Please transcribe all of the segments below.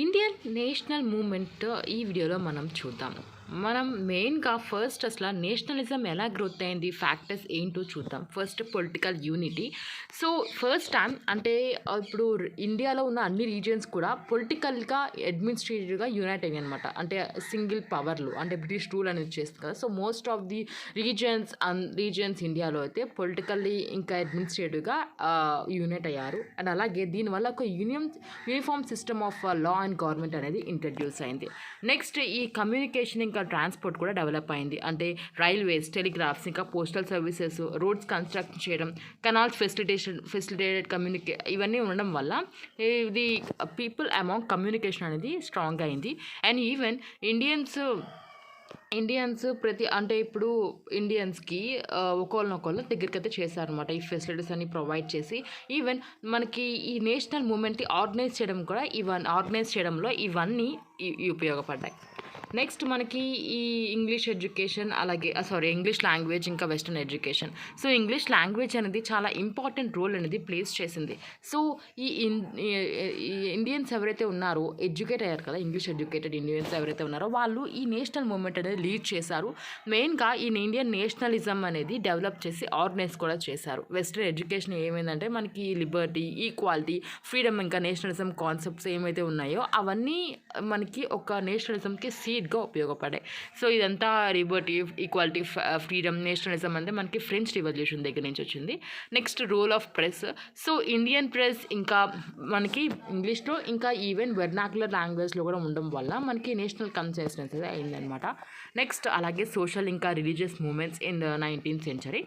Indian national moment ఈ వీడియోలో మనం చూద్దాం. మనం మెయిన్గా ఫస్ట్ అసలు నేషనలిజం ఎలా గ్రోత్ అయింది, ఫ్యాక్టర్స్ ఏంటో చూద్దాం. First political unity. So first time అంటే ఇప్పుడు ఇండియాలో ఉన్న అన్ని రీజియన్స్ కూడా పొలిటికల్గా అడ్మినిస్ట్రేటివ్గా యునైట్ అయ్యాయి అనమాట. అంటే సింగిల్ పవర్లు అంటే బ్రిటిష్ రూల్ అనేది చేస్తుంది కదా. So most of the regions ఇండియాలో అయితే పొలిటికల్లీ ఇంకా అడ్మినిస్ట్రేటివ్గా యూనైట్ అయ్యారు. అండ్ అలాగే దీనివల్ల ఒక uniform system of law and government అనేది ఇంట్రడ్యూస్ అయింది. నెక్స్ట్ ఈ కమ్యూనికేషన్ ఇంకా ట్రాన్స్పోర్ట్ కూడా డెవలప్ అయింది. అంటే రైల్వేస్, టెలిగ్రాఫ్స్, ఇంకా పోస్టల్ సర్వీసెస్, రోడ్స్ కన్స్ట్రక్ట్ చేయడం, కెనాల్స్ ఫెసిలిటేటెడ్ ఇవన్నీ ఉండడం వల్ల ఇది పీపుల్ అమాంగ్ కమ్యూనికేషన్ అనేది స్ట్రాంగ్ అయింది. అండ్ ఈవెన్ ఇండియన్స్ అంటే ఇప్పుడు ఇండియన్స్కి ఒకళ్ళనొకళ్ళు దగ్గరికి అయితే చేశారనమాట. ఈ ఫెసిలిటీస్ అన్ని ప్రొవైడ్ చేసి ఈవెన్ మనకి ఈ నేషనల్ మూమెంట్ని ఆర్గనైజ్ చేయడంలో ఇవన్నీ ఉపయోగపడ్డాయి. నెక్స్ట్ మనకి ఈ ఇంగ్లీష్ ఎడ్యుకేషన్ అలాగే ఇంగ్లీష్ లాంగ్వేజ్ ఇంకా western education. So English language అనేది చాలా ఇంపార్టెంట్ రోల్ అనేది ప్లేస్ చేసింది. సో ఈ ఇండియన్స్ ఎవరైతే ఉన్నారో ఎడ్యుకేట్ అయ్యారు కదా, ఇంగ్లీష్ ఎడ్యుకేటెడ్ ఇండియన్స్ ఎవరైతే ఉన్నారో వాళ్ళు ఈ నేషనల్ మూవ్మెంట్ అనేది లీడ్ చేశారు. మెయిన్గా ఈ ఇండియన్ నేషనలిజం అనేది డెవలప్ చేసి ఆర్గనైజ్ కూడా చేశారు. వెస్టర్న్ ఎడ్యుకేషన్ ఏమైందంటే మనకి లిబర్టీ, ఈక్వాలిటీ, ఫ్రీడమ్ ఇంకా నేషనలిజం కాన్సెప్ట్స్ ఏమైతే ఉన్నాయో అవన్నీ మనకి ఒక నేషనలిజంకి సీడ్గా ఉపయోగపడాయి. సో ఇదంతా లిబర్టీ, ఈక్వాలిటీ, ఫ్రీడమ్, నేషనలిజం అంటే మనకి ఫ్రెంచ్ రివల్యూషన్ దగ్గర నుంచి వచ్చింది. Next role of press. So Indian press ఇంకా మనకి ఇంగ్లీష్లో ఇంకా ఈవెన్ వెర్నాక్యులర్ లాంగ్వేజ్లో కూడా ఉండడం వల్ల మనకి నేషనల్ కన్సిస్టెన్సీ అయిందనమాట. నెక్స్ట్ అలాగే సోషల్ ఇంకా religious movements in the 19th century.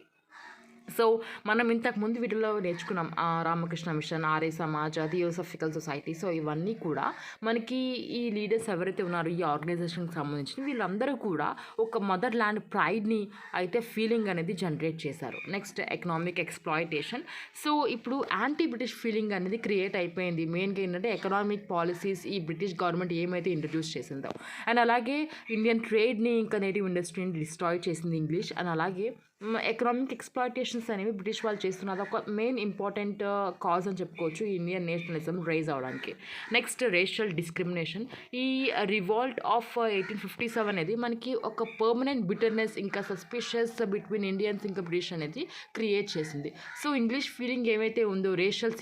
So మనం ఇంతకుముందు వీటిలో నేర్చుకున్నాం Ramakrishna Mission, Arya Samaj, Theosophical Society. So ఇవన్నీ కూడా మనకి ఈ లీడర్స్ ఎవరైతే ఉన్నారో ఈ ఆర్గనైజేషన్కి సంబంధించిన వీళ్ళందరూ కూడా ఒక మదర్ ల్యాండ్ ప్రైడ్ని అయితే ఫీలింగ్ అనేది జనరేట్ చేశారు. Next economic exploitation. సో ఇప్పుడు యాంటీ బ్రిటిష్ ఫీలింగ్ అనేది క్రియేట్ అయిపోయింది. మెయిన్గా ఏంటంటే ఎకనామిక్ పాలసీస్ ఈ బ్రిటిష్ గవర్నమెంట్ ఏమైతే ఇంట్రడ్యూస్ చేసిందో, అండ్ అలాగే ఇండియన్ ట్రేడ్ని ఇంకా నేటివ్ ఇండస్ట్రీని డిస్ట్రాయ్ చేసింది ఇంగ్లీష్. అండ్ అలాగే ఎకనామిక్ ఎక్స్ప్లాయిటేషన్స్ అనేవి బ్రిటిష్ వాళ్ళు చేస్తున్నారు. ఒక మెయిన్ ఇంపార్టెంట్ కాజ్ అని చెప్పుకోవచ్చు ఇండియన్ నేషనలిజం రైజ్ అవడానికి. Next racial discrimination. ఈ రివాల్ట్ ఆఫ్ 1857 అనేది మనకి ఒక పర్మనెంట్ బిటర్నెస్ ఇంకా సస్పిషియస్ బిట్వీన్ ఇండియన్స్ ఇంకా బ్రిటిష్ అనేది క్రియేట్ చేసింది. సో ఇంగ్లీష్ ఫీలింగ్ ఏమైతే ఉందో, రేషియల్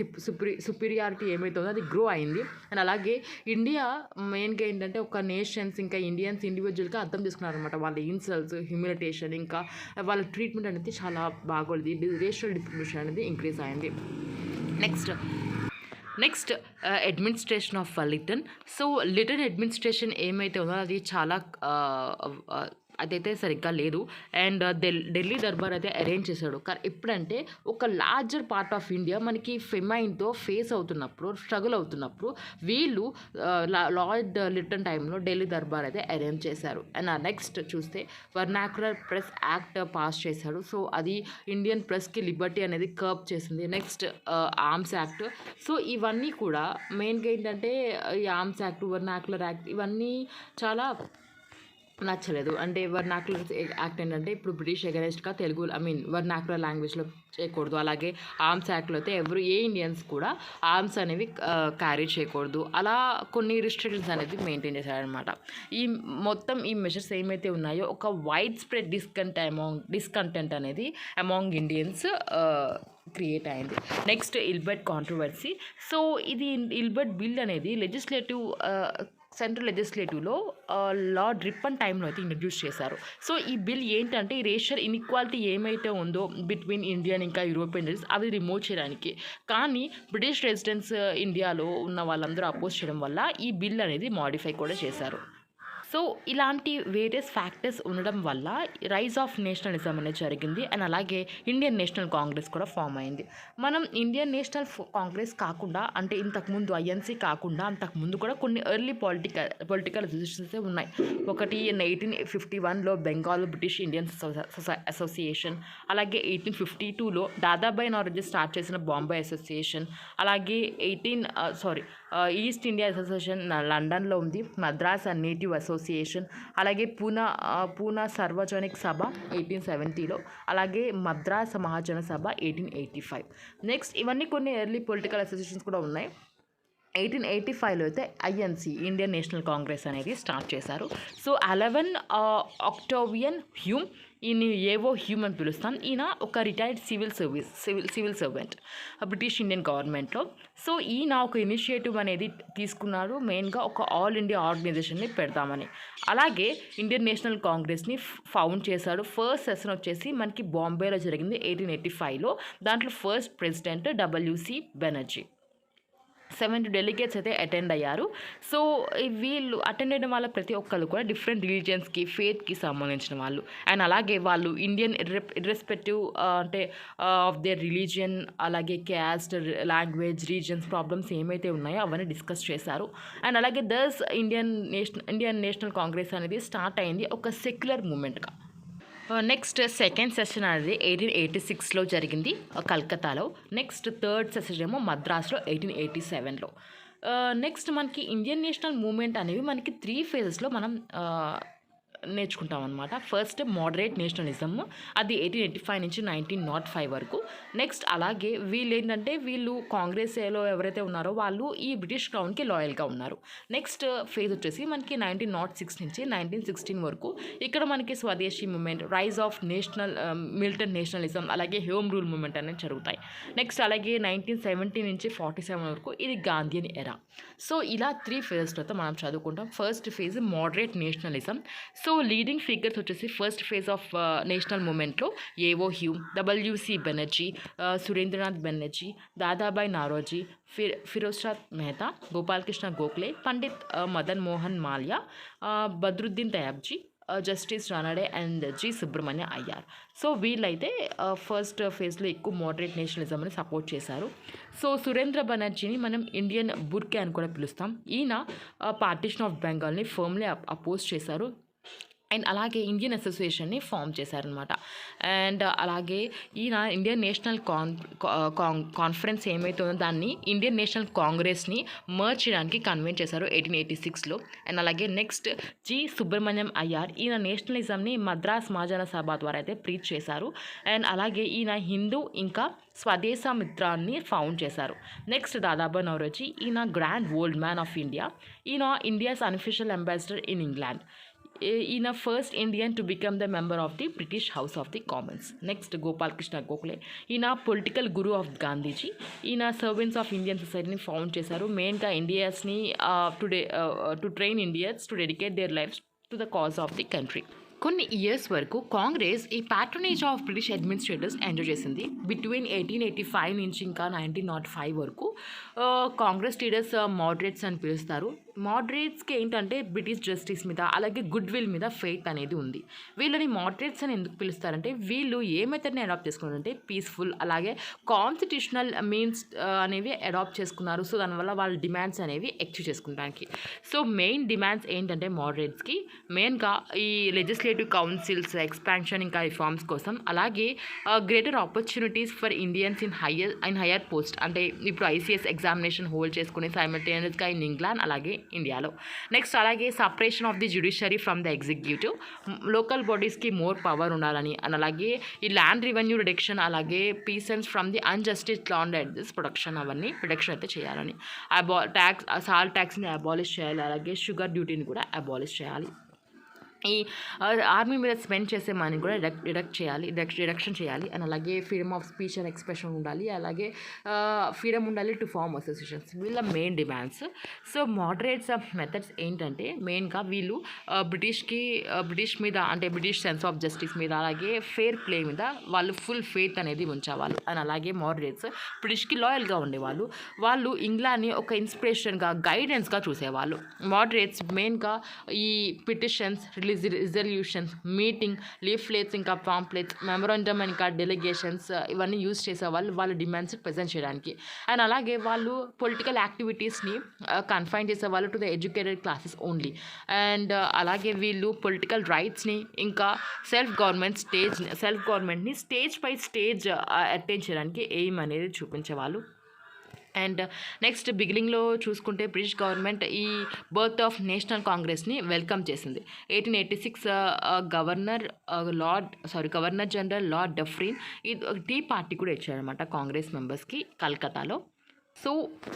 సుపీరియారిటీ ఏమైతే ఉందో అది గ్రో అయింది. అండ్ అలాగే ఇండియా మెయిన్గా ఏంటంటే ఒక నేషన్స్ ఇంకా ఇండియన్స్ ఇండివిజువల్గా అర్థం చేసుకున్నారు అనమాట. వాళ్ళ ఇన్సల్ట్స్, హ్యూమిలిటేషన్ ఇంకా వాళ్ళ ట్రీట్మెంట్ అనేది చాలా బాగోలేదు. రేషియల్ డిస్క్రిమినేషన్ అనేది ఇంక్రీజ్ అయింది. Next administration of Lytton. So Lytton administration ఏమైతే ఉందో అది చాలా అదైతే సరిగ్గా లేదు. అండ్ ఢిల్లీ దర్బార్ అయితే అరేంజ్ చేశాడు. కానీ ఎప్పుడంటే ఒక లార్జర్ పార్ట్ ఆఫ్ ఇండియా మనకి ఫెమైన్తో స్ట్రగుల్ అవుతున్నప్పుడు వీళ్ళు లార్డ్ లిటన్ టైంలో ఢిల్లీ దర్బార్ అయితే అరేంజ్ చేశారు. అండ్ నెక్స్ట్ చూస్తే వర్నాక్యులర్ ప్రెస్ యాక్ట్ పాస్ చేశాడు. సో అది ఇండియన్ ప్రెస్కి లిబర్టీ అనేది కర్బ్ చేసింది. Next arms act. సో ఇవన్నీ కూడా మెయిన్గా ఏంటంటే ఈ ఆర్మ్స్ యాక్ట్, వర్నాక్యులర్ యాక్ట్ ఇవన్నీ చాలా నచ్చలేదు. అంటే వర్నాక్యులర్ యాక్ట్ ఏంటంటే ఇప్పుడు బ్రిటిష్ అగెనెస్ట్గా వర్నాక్యులర్ లాంగ్వేజ్లో చేయకూడదు. అలాగే ఆర్మ్స్ యాక్ట్లో అయితే ఏ ఇండియన్స్ కూడా ఆర్మ్స్ అనేవి క్యారీ చేయకూడదు. అలా కొన్ని రిస్ట్రిక్షన్స్ అనేది మెయింటైన్ చేశారనమాట. ఈ మెజర్స్ ఏమైతే ఉన్నాయో ఒక వైడ్ స్ప్రెడ్ డిస్కంటెంట్ అనేది అమాంగ్ ఇండియన్స్ క్రియేట్ అయింది. Next Ilbert controversy. సో ఇది ఇల్బర్ట్ బిల్ అనేది సెంట్రల్ లెజిస్లేటివ్లో లార్డ్ రిప్పన్ టైంలో అయితే ఇంట్రడ్యూస్ చేశారు. సో ఈ బిల్ ఏంటంటే ఈ రేషియల్ ఇన్ఈక్వాలిటీ ఏమైతే ఉందో బిట్వీన్ ఇండియన్ ఇంకా యూరోపియన్ అవి రిమూవ్ చేయడానికి. కానీ బ్రిటిష్ రెసిడెంట్స్ ఇండియాలో ఉన్న వాళ్ళందరూ అపోజ్ చేయడం వల్ల ఈ బిల్ అనేది మాడిఫై కూడా చేశారు. సో ఇలాంటి వేరియస్ ఫ్యాక్టర్స్ ఉండడం వల్ల రైజ్ ఆఫ్ నేషనలిజం అనేది జరిగింది. అండ్ అలాగే ఇండియన్ నేషనల్ కాంగ్రెస్ కూడా ఫామ్ అయింది. మనం ఇండియన్ నేషనల్ కాంగ్రెస్ కాకుండా అంటే ఇంతకుముందు ఐఎన్సీ కాకుండా అంతకుముందు కూడా కొన్ని ఎర్లీ పొలిటికల్ అసోసియేషన్స్ ఉన్నాయి. ఒకటి 1851లో బెంగాల్ బ్రిటిష్ ఇండియన్ అసోసియేషన్, అలాగే 1852లో దాదాబాయి నౌరోజీ స్టార్ట్ చేసిన బాంబే అసోసియేషన్, అలాగే ఈస్ట్ ఇండియా అసోసియేషన్ లండన్లో ఉంది, మద్రాస్ నేటివ్ అసోసియేషన్, అలాగే పూనా సార్వజనిక సభ 1870లో, అలాగే మద్రాస్ మహాజన సభ 1885. నెక్స్ట్ ఇవన్నీ కొన్ని ఎర్లీ పొలిటికల్ అసోసియేషన్స్ కూడా ఉన్నాయి. 1885లో అయితే ఐఎన్సి ఇండియన్ నేషనల్ కాంగ్రెస్ అనేది స్టార్ట్ చేశారు. సో 11 అక్టోవియన్ హ్యూమ్, ఈయన ఏవో హ్యూమ్ అని పిలుస్తాం. ఈయన ఒక retired civil servant British Indian గవర్నమెంట్లో. సో ఈయన ఒక ఇనిషియేటివ్ అనేది తీసుకున్నారు, మెయిన్గా ఒక ఆల్ ఇండియా ఆర్గనైజేషన్ని పెడతామని. అలాగే ఇండియన్ నేషనల్ కాంగ్రెస్ని ఫౌండ్ చేశాడు. ఫస్ట్ సెషన్ వచ్చేసి మనకి బాంబేలో జరిగింది 1885లో. దాంట్లో first president WC Banerjee. 70 delegates అయితే అటెండ్ అయ్యారు. సో వీళ్ళు అటెండ్ అయిన వాళ్ళ ప్రతి ఒక్కళ్ళు కూడా డిఫరెంట్ రిలీజియన్స్కి, ఫేత్కి సంబంధించిన వాళ్ళు. అండ్ అలాగే వాళ్ళు ఇండియన్ ఇర్రెస్పెక్టివ్ అంటే ఆఫ్ దేర్ రిలీజియన్, అలాగే క్యాస్ట్, లాంగ్వేజ్, రీజియన్స్ ప్రాబ్లమ్స్ ఏమైతే ఉన్నాయో అవన్నీ డిస్కస్ చేశారు. అండ్ అలాగే ఇండియన్ నేషనల్ కాంగ్రెస్ అనేది స్టార్ట్ అయింది ఒక సెక్యులర్ మూమెంట్గా. నెక్స్ట్ సెకండ్ సెషన్ అనేది 1886లో జరిగింది కల్కత్తాలో. నెక్స్ట్ థర్డ్ సెషన్ ఏమో మద్రాస్లో 1887లో. నెక్స్ట్ మనకి ఇండియన్ నేషనల్ మూవ్మెంట్ అనేవి మనకి 3 ఫేజెస్లో మనం నేర్చుకుంటాం అనమాట. ఫస్ట్ మోడరేట్ నేషనలిజం, అది 1885 నుంచి 1905 వరకు. నెక్స్ట్ అలాగే వీళ్ళు కాంగ్రెస్లో ఎవరైతే ఉన్నారో వాళ్ళు ఈ బ్రిటిష్ క్రౌన్కి లాయల్గా ఉన్నారు. నెక్స్ట్ ఫేజ్ వచ్చేసి మనకి 1906 నుంచి 1916 వరకు. ఇక్కడ మనకి swadeshi movement, rise of militant nationalism, అలాగే హోమ్ రూల్ మూమెంట్ అనేది జరుగుతాయి. నెక్స్ట్ అలాగే 1970 నుంచి 47 వరకు ఇది గాంధీయన్ ఎరా. సో ఇలా 3 ఫేజెస్తో మనం చదువుకుంటాం. First phase moderate nationalism. So leading figures వచ్చేసి ఫస్ట్ ఫేజ్ ఆఫ్ నేషనల్ మూమెంట్లో ఏవో Hume, WC Banerjee, Surendranath Banerjee, Dadabhai Naoroji, Pherozeshah Mehta, Gopal Krishna Gokhale, Pandit Madan Mohan Malaviya, Badruddin Tyabji, justice Ranade and G Subramania Iyer. So వీళ్ళైతే ఫస్ట్ ఫేజ్లో ఎక్కువ మోడరేట్ నేషనలిజంని సపోర్ట్ చేశారు. సో సురేంద్ర బెనర్జీని మనం ఇండియన్ బుర్కే అని కూడా పిలుస్తాం. ఈయన పార్టీషన్ ఆఫ్ బెంగాల్ని ఫర్మ్లీ అపోజ్ చేశారు. అండ్ అలాగే ఇండియన్ అసోసియేషన్ని ఫామ్ చేశారనమాట. అండ్ అలాగే ఈయన ఇండియన్ నేషనల్ కాన్ఫరెన్స్ ఏమైతే ఉందో దాన్ని ఇండియన్ నేషనల్ కాంగ్రెస్ని మర్జ్ చేయడానికి కన్వెన్స్ చేశారు 1886లో. అండ్ అలాగే నెక్స్ట్ జి సుబ్రహ్మణ్యం అయ్యార్, ఈయన నేషనలిజంని మద్రాస్ మహాజన సభ ద్వారా అయితే ప్రీచ్ చేశారు. అండ్ అలాగే ఈయన హిందూ ఇంకా స్వదేశ మిత్రాన్ని ఫౌండ్ చేశారు. నెక్స్ట్ దాదాబాయి నౌరోజీ, ఈయన grand old man of India, ఈయన India's unofficial ambassador in England, ఈయన first Indian to become the member of the British House of the Commons. Next Gopal Krishna Gokhale, ఈయన పొలిటికల్ గురు ఆఫ్ గాంధీజీ, ఈయన సర్వెంట్స్ ఆఫ్ ఇండియన్ సొసైటీని found చేశారు. మెయిన్గా ఇండియన్స్ని to train Indians to dedicate their lives to the cause of the country. కొన్ని years వరకు కాంగ్రెస్ ఈ patronage of British administrators enjoy చేసింది. బిట్వీన్ 1885 నుంచి ఇంకా 1905 వరకు కాంగ్రెస్ లీడర్స్ మోడరేట్స్ అని పిలుస్తారు. మోడరేట్స్కి ఏంటంటే బ్రిటిష్ జస్టిస్ మీద, అలాగే గుడ్ విల్ మీద ఫెయిత్ అనేది ఉంది. వీళ్ళని మోడరేట్స్ అని ఎందుకు పిలుస్తారంటే వీళ్ళు ఏ మెథడ్ని అడాప్ట్ చేసుకున్నారంటే పీస్ఫుల్, అలాగే కాన్స్టిట్యూషనల్ మీన్స్ అనేవి అడాప్ట్ చేసుకున్నారు. సో దానివల్ల వాళ్ళ డిమాండ్స్ అనేవి అచీవ్ చేసుకుంటానికి. సో మెయిన్ డిమాండ్స్ ఏంటంటే మోడరేట్స్కి మెయిన్గా ఈ లెజిస్లేటివ్ కౌన్సిల్స్ ఎక్స్పాన్షన్ ఇంకా రిఫార్మ్స్ కోసం, అలాగే greater opportunities for Indians in higher post, అంటే ఇప్పుడు ఐసీఎస్ ఎగ్జామినేషన్ హోల్డ్ చేసుకునే సైమల్టేనియస్గా ఇన్ ఇంగ్లాండ్ అలాగే ఇండియాలో. నెక్స్ట్ అలాగే separation of the judiciary from the executive, local బాడీస్కి మోర్ పవర్ ఉండాలని, అండ్ అలాగే ఈ ల్యాండ్ రెవెన్యూ రిడక్షన్, అలాగే peasants from the injustice land adjust production, అవన్నీ ప్రొడక్షన్ అయితే చేయాలని, సాల్ట్ ట్యాక్స్ని అబాలిష్ చేయాలి, అలాగే షుగర్ డ్యూటీని కూడా అబాలిష్ చేయాలి. ఈ ఆర్మీ మీద స్పెండ్ చేసే మనీ కూడా రిడక్షన్ చేయాలి. అండ్ అలాగే freedom of speech and expression ఉండాలి, అలాగే ఫ్రీడమ్ ఉండాలి టు ఫార్మ్ అసోసియేషన్స్. వీళ్ళ main demands. So moderates methods ఏంటంటే మెయిన్గా వీళ్ళు బ్రిటిష్ మీద, అంటే బ్రిటిష్ సెన్స్ ఆఫ్ జస్టిస్ మీద, అలాగే ఫెయిర్ ప్లే మీద వాళ్ళు ఫుల్ ఫెయిత్ అనేది ఉంచేవాళ్ళు. అండ్ అలాగే మోడరేట్స్ బ్రిటిష్కి లాయల్గా ఉండేవాళ్ళు. వాళ్ళు ఇంగ్లాండ్ని ఒక ఇన్స్పిరేషన్గా, గైడెన్స్గా చూసేవాళ్ళు. మోడరేట్స్ మెయిన్గా ఈ పిటిషన్స్, రిజల్యూషన్స్, మీటింగ్, లీఫ్లెట్స్, ఇంకా పాంప్లెట్స్, మెమరాండమ్, ఇంకా డెలిగేషన్స్ ఇవన్నీ యూజ్ చేసేవాళ్ళు వాళ్ళ డిమాండ్స్ ప్రజెంట్ చేయడానికి. అండ్ అలాగే వాళ్ళు పొలిటికల్ యాక్టివిటీస్ని కన్ఫైన్ చేసేవాళ్ళు to the educated classes only. And అలాగే వీళ్ళు పొలిటికల్ రైట్స్ని, ఇంకా సెల్ఫ్ గవర్నమెంట్ని స్టేజ్ బై స్టేజ్ అటెండ్ చేయడానికి ఎయిమ్ అనేది చూపించేవాళ్ళు. అండ్ నెక్స్ట్ బిగినింగ్లో చూసుకుంటే బ్రిటిష్ గవర్నమెంట్ ఈ బర్త్ ఆఫ్ నేషనల్ కాంగ్రెస్ని వెల్కమ్ చేసింది. 1886 governor general Lord Dufferin tea party కూడా ఇచ్చారనమాట కాంగ్రెస్ మెంబర్స్కి కల్కత్తాలో. సో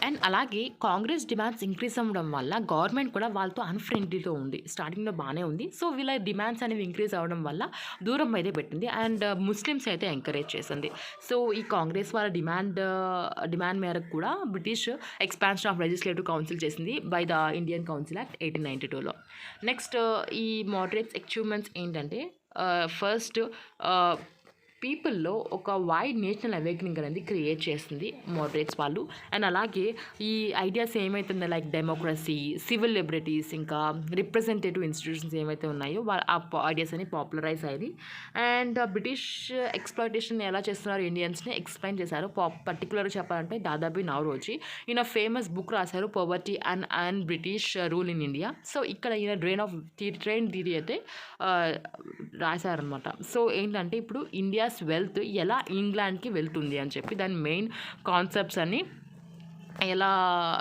అండ్ అలాగే కాంగ్రెస్ డిమాండ్స్ ఇంక్రీజ్ అవ్వడం వల్ల గవర్నమెంట్ కూడా వాళ్ళతో అన్‌ఫ్రెండ్లీతో ఉంది. స్టార్టింగ్‌లో బానే ఉంది. సో వీళ్ళ డిమాండ్స్ అనేవి ఇంక్రీజ్ అవ్వడం వల్ల దూరం అయితే పెట్టింది. అండ్ ముస్లిమ్స్ అయితే ఎంకరేజ్ చేసింది. సో ఈ కాంగ్రెస్ వాళ్ళ డిమాండ్ మేరకు కూడా British expansion of legislative council చేసింది by the Indian council act 1892లో. నెక్స్ట్ ఈ మోడరేట్స్ అచీవ్‌మెంట్స్ ఏంటంటే ఫస్ట్ పీపుల్‌లో ఒక వైడ్ నేషనల్ అవేకెనింగ్ అనేది క్రియేట్ చేసింది మోడరేట్స్ వాళ్ళు. అండ్ అలాగే ఈ ఐడియాస్ ఏమైతుందో లైక్ డెమోక్రసీ, సివిల్ లిబర్టీస్, ఇంకా రిప్రజెంటేటివ్ ఇన్స్టిట్యూషన్స్ ఏమైతే ఉన్నాయో ఐడియాస్ అన్ని పాపులరైజ్ అయ్యాయి. అండ్ బ్రిటిష్ ఎక్స్‌ప్లాయిటేషన్ ఎలా చేస్తున్నారు ఇండియన్స్‌ని ఎక్స్‌ప్లెయిన్ చేశారు. పర్టిక్యులర్‌గా చెప్పాలంటే దాదాపు నౌరోజీ ఈయన ఫేమస్ బుక్ రాశారు 'poverty and British rule in India'. So ఇక్కడ ఈయన ట్రైన్ థియరీ అయితే రాశారనమాట. సో ఏంటంటే ఇప్పుడు ఇండియాస్ వెల్త్ ఎలా ఇంగ్లాండ్‌కి వెళ్తుంది అని చెప్పి దాని మెయిన్ కాన్సెప్ట్స్ అన్నీ ఎలా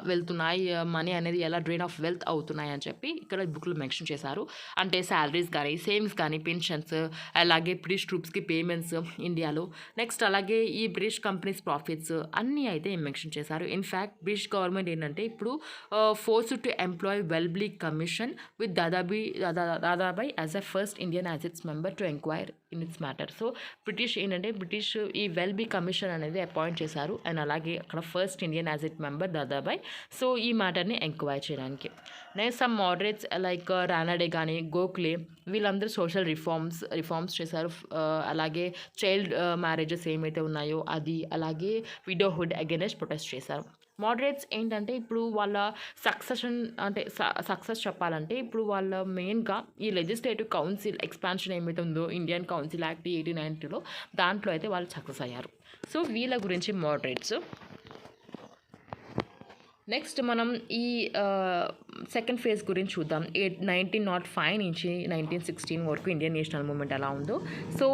వెళ్తున్నాయి, మనీ అనేది ఎలా డ్రైన్ ఆఫ్ వెల్త్ అవుతున్నాయి అని చెప్పి ఇక్కడ బుక్లో మెన్షన్ చేశారు. అంటే శాలరీస్ కానీ, సేవింగ్స్ కానీ, పెన్షన్స్, అలాగే బ్రిటిష్ ట్రూప్స్కి పేమెంట్స్ ఇండియాలో, నెక్స్ట్ అలాగే ఈ బ్రిటిష్ కంపెనీస్ ప్రాఫిట్స్ అన్నీ అయితే మెన్షన్ చేశారు. ఇన్ఫ్యాక్ట్ బ్రిటిష్ గవర్నమెంట్ ఏంటంటే ఇప్పుడు force to employ Welby commission with Dadabhai as a first Indian as its member to enquire in its matter. So British ఈ వెల్బీ కమిషన్ అనేది అపాయింట్ చేశారు. అండ్ అలాగే అక్కడ first Indian as it member Dadabhai. So ఈ మ్యాటర్ని enquire చేయడానికి next some moderates like Ranade కానీ, గోఖలే వీళ్ళందరూ సోషల్ రిఫార్మ్స్ చేశారు. అలాగే చైల్డ్ మ్యారేజెస్ ఏమైతే ఉన్నాయో అది, అలాగే విడోహుడ్ అగైనెస్ట్ ప్రొటెస్ట్ చేశారు. మోడరేట్స్ ఏంటంటే ఇప్పుడు వాళ్ళ సక్సెస్ చెప్పాలంటే ఇప్పుడు వాళ్ళ మెయిన్గా ఈ లెజిస్లేటివ్ కౌన్సిల్ ఎక్స్పాన్షన్ ఏమైతే ఉందో ఇండియన్ కౌన్సిల్ యాక్ట్ 1892లో దాంట్లో అయితే వాళ్ళు సక్సెస్ అయ్యారు. సో వీళ్ళ గురించి మోడరేట్స్. నెక్స్ట్ మనం ఈ సెకండ్ ఫేజ్ గురించి చూద్దాం. 1905 నుంచి 1916 వరకు ఇండియన్ నేషనల్ మూవ్మెంట్ ఎలా ఉందో. సో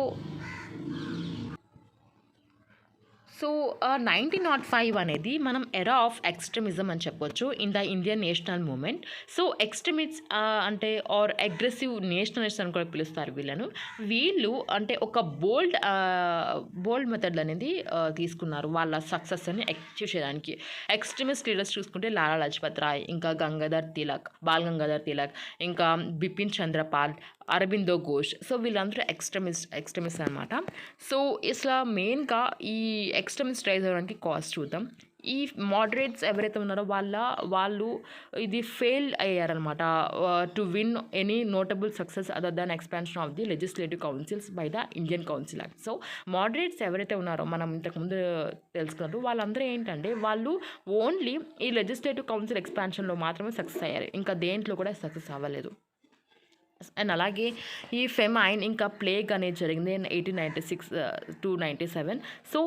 1905 అనేది మనం ఎరా ఆఫ్ ఎక్స్ట్రీమిజం అని చెప్పొచ్చు in the Indian national movement. So extremist అంటే ఆర్ అగ్రెసివ్ నేషనలిస్ట్ అని కూడా పిలుస్తారు వీళ్ళను. వీళ్ళు అంటే ఒక బోల్డ్ మెథడ్ అనేది తీసుకున్నారు వాళ్ళ సక్సెస్ అని అచీవ్ చేయడానికి. ఎక్స్ట్రీమిస్ట్ లీడర్స్ చూసుకుంటే లాలా లజపత్ రాయ్, ఇంకా బాల్ గంగాధర్ తిలక్, ఇంకా బిపిన్ చంద్రపాల్, అరబిందో ఘోష్. సో వీళ్ళందరూ ఎక్స్ట్రీమిస్ట్ అనమాట. సో ఇట్లా మెయిన్గా ఈ ఎక్స్ట్రీమిస్ట్ రైజ్ అవ్వడానికి కాజ్ చూద్దాం. ఈ మోడరేట్స్ ఎవరైతే ఉన్నారో వాళ్ళు ఇది ఫెయిల్ అయ్యారనమాట to win any notable success other than expansion of the legislative councils by the Indian council act. So moderates ఎవరైతే ఉన్నారో మనం ఇంతకుముందు తెలుసుకున్నారు వాళ్ళందరూ ఏంటంటే వాళ్ళు ఓన్లీ ఈ లెజిస్లేటివ్ కౌన్సిల్ ఎక్స్పాన్షన్లో మాత్రమే సక్సెస్ అయ్యారు, ఇంకా దేంట్లో కూడా సక్సెస్ అవ్వలేదు. అండ్ అలాగే ఈ ఫెమైన్ ఇంకా ప్లేగ్ అనేది జరిగింది 1896 to 97. సో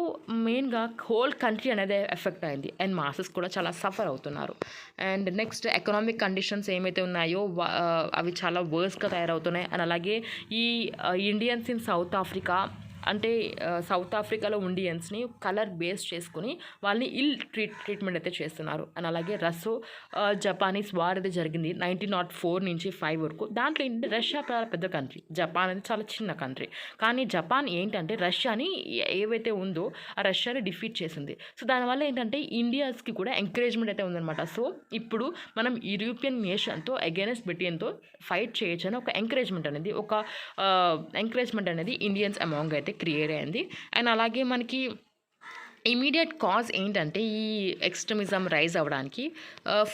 మెయిన్గా హోల్ కంట్రీ అనేది ఎఫెక్ట్ అయింది అండ్ మాసెస్ కూడా చాలా సఫర్ అవుతున్నారు. అండ్ నెక్స్ట్ ఎకనామిక్ కండిషన్స్ ఏమైతే ఉన్నాయో అవి చాలా వర్స్గా తయారవుతున్నాయి. అండ్ అలాగే ఈ ఇండియన్స్ ఇన్ సౌత్ ఆఫ్రికా అంటే సౌత్ ఆఫ్రికాలో ఇండియన్స్ని కలర్ బేస్ చేసుకుని వాళ్ళని ట్రీట్మెంట్ అయితే చేస్తున్నారు. అండ్ అలాగే జపానీస్ వార్ అయితే జరిగింది 1904 నుంచి 5 వరకు. దాంట్లో ఏంటంటే రష్యా చాలా పెద్ద కంట్రీ, జపాన్ అనేది చాలా చిన్న కంట్రీ. కానీ జపాన్ ఏంటంటే రష్యాని ఏవైతే ఉందో ఆ రష్యాని డిఫీట్ చేసింది. సో దానివల్ల ఏంటంటే ఇండియాస్కి కూడా ఎంకరేజ్మెంట్ అయితే ఉందన్నమాట. సో ఇప్పుడు మనం యూరోపియన్ నేషన్తో అగైనెస్ట్ బ్రిటన్తో ఫైట్ చేయొచ్చు అని ఒక ఎంకరేజ్మెంట్ అనేది ఇండియన్స్ అమాంగ్ అయితే క్రియేట్ అయింది. అండ్ అలాగే మనకి ఇమీడియట్ కాజ్ ఏంటంటే ఈ ఎక్స్ట్రీమిజం రైజ్ అవ్వడానికి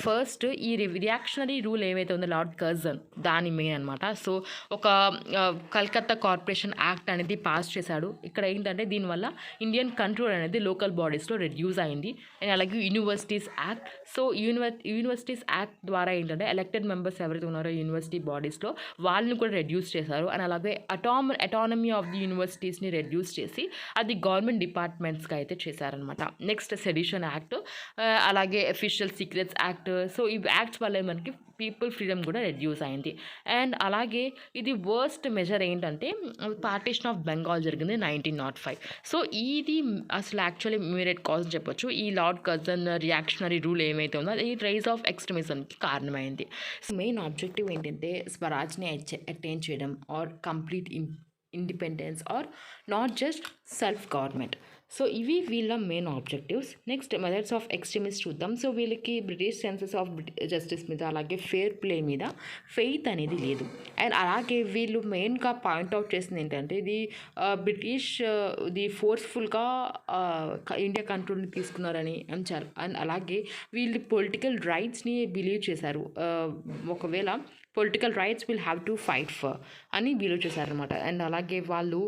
ఫస్ట్ ఈ రియాక్షనరీ రూల్ ఏమైతే ఉందో లార్డ్ కర్జన్ దాని మెయిన్ అనమాట. సో ఒక కల్కత్తా కార్పొరేషన్ యాక్ట్ అనేది పాస్ చేశాడు. ఇక్కడ ఏంటంటే దీనివల్ల ఇండియన్ కంట్రోల్ అనేది లోకల్ బాడీస్లో రెడ్యూస్ అయింది. అండ్ అలాగే universities act. So universities act ద్వారా ఏంటంటే ఎలక్టెడ్ మెంబర్స్ ఎవరైతే ఉన్నారో యూనివర్సిటీ బాడీస్లో వాళ్ళని కూడా రెడ్యూస్ చేశారు. అండ్ అలాగే అటానమీ ఆఫ్ ది యూనివర్సిటీస్ని రెడ్యూస్ చేసి అది గవర్నమెంట్ డిపార్ట్మెంట్స్కి అయితే చేశారనమాట. నెక్స్ట్ సెడిషన్ యాక్ట్, అలాగే అఫీషియల్ సీక్రెట్స్ యాక్ట్. సో ఈ యాక్ట్స్ వల్ల మనకి పీపుల్ ఫ్రీడమ్ కూడా రెడ్యూస్ అయింది. అండ్ అలాగే ఇది వర్స్ట్ మెజర్ ఏంటంటే పార్టీషన్ ఆఫ్ బెంగాల్ జరిగింది 1905. సో ఇది అసలు యాక్చువల్లీ ఇమీడియట్ కాజ్ చెప్పొచ్చు. ఈ లార్డ్ కర్జన్ రియాక్షనరీ రూల్ ఏమైతే ఉందో ఈ రైజ్ ఆఫ్ ఎక్స్ట్రీమిజంకి కారణమైంది. సో మెయిన్ ఆబ్జెక్టివ్ ఏంటంటే స్వరాజ్ని అటైన్ చేయడం or complete independence or not just self government. So ఇవి వీళ్ళ main objectives. Next methods of extremist చూద్దాం. సో వీళ్ళకి బ్రిటిష్ సెన్సెస్ ఆఫ్ జస్టిస్ మీద అలాగే ఫేర్ ప్లే మీద ఫెయిత్ అనేది లేదు. అండ్ అలాగే వీళ్ళు మెయిన్గా పాయింట్అవుట్ చేసింది ఏంటంటే ఇది బ్రిటిష్ ఇది ఫోర్స్ఫుల్గా ఇండియా కంట్రోల్ని తీసుకున్నారని అంచారు. అండ్ అలాగే వీళ్ళు పొలిటికల్ రైట్స్ని బిలీవ్ చేశారు. ఒకవేళ political rights will have to fight for అని బిలీవ్ చేశారనమాట. అండ్ అలాగే వాళ్ళు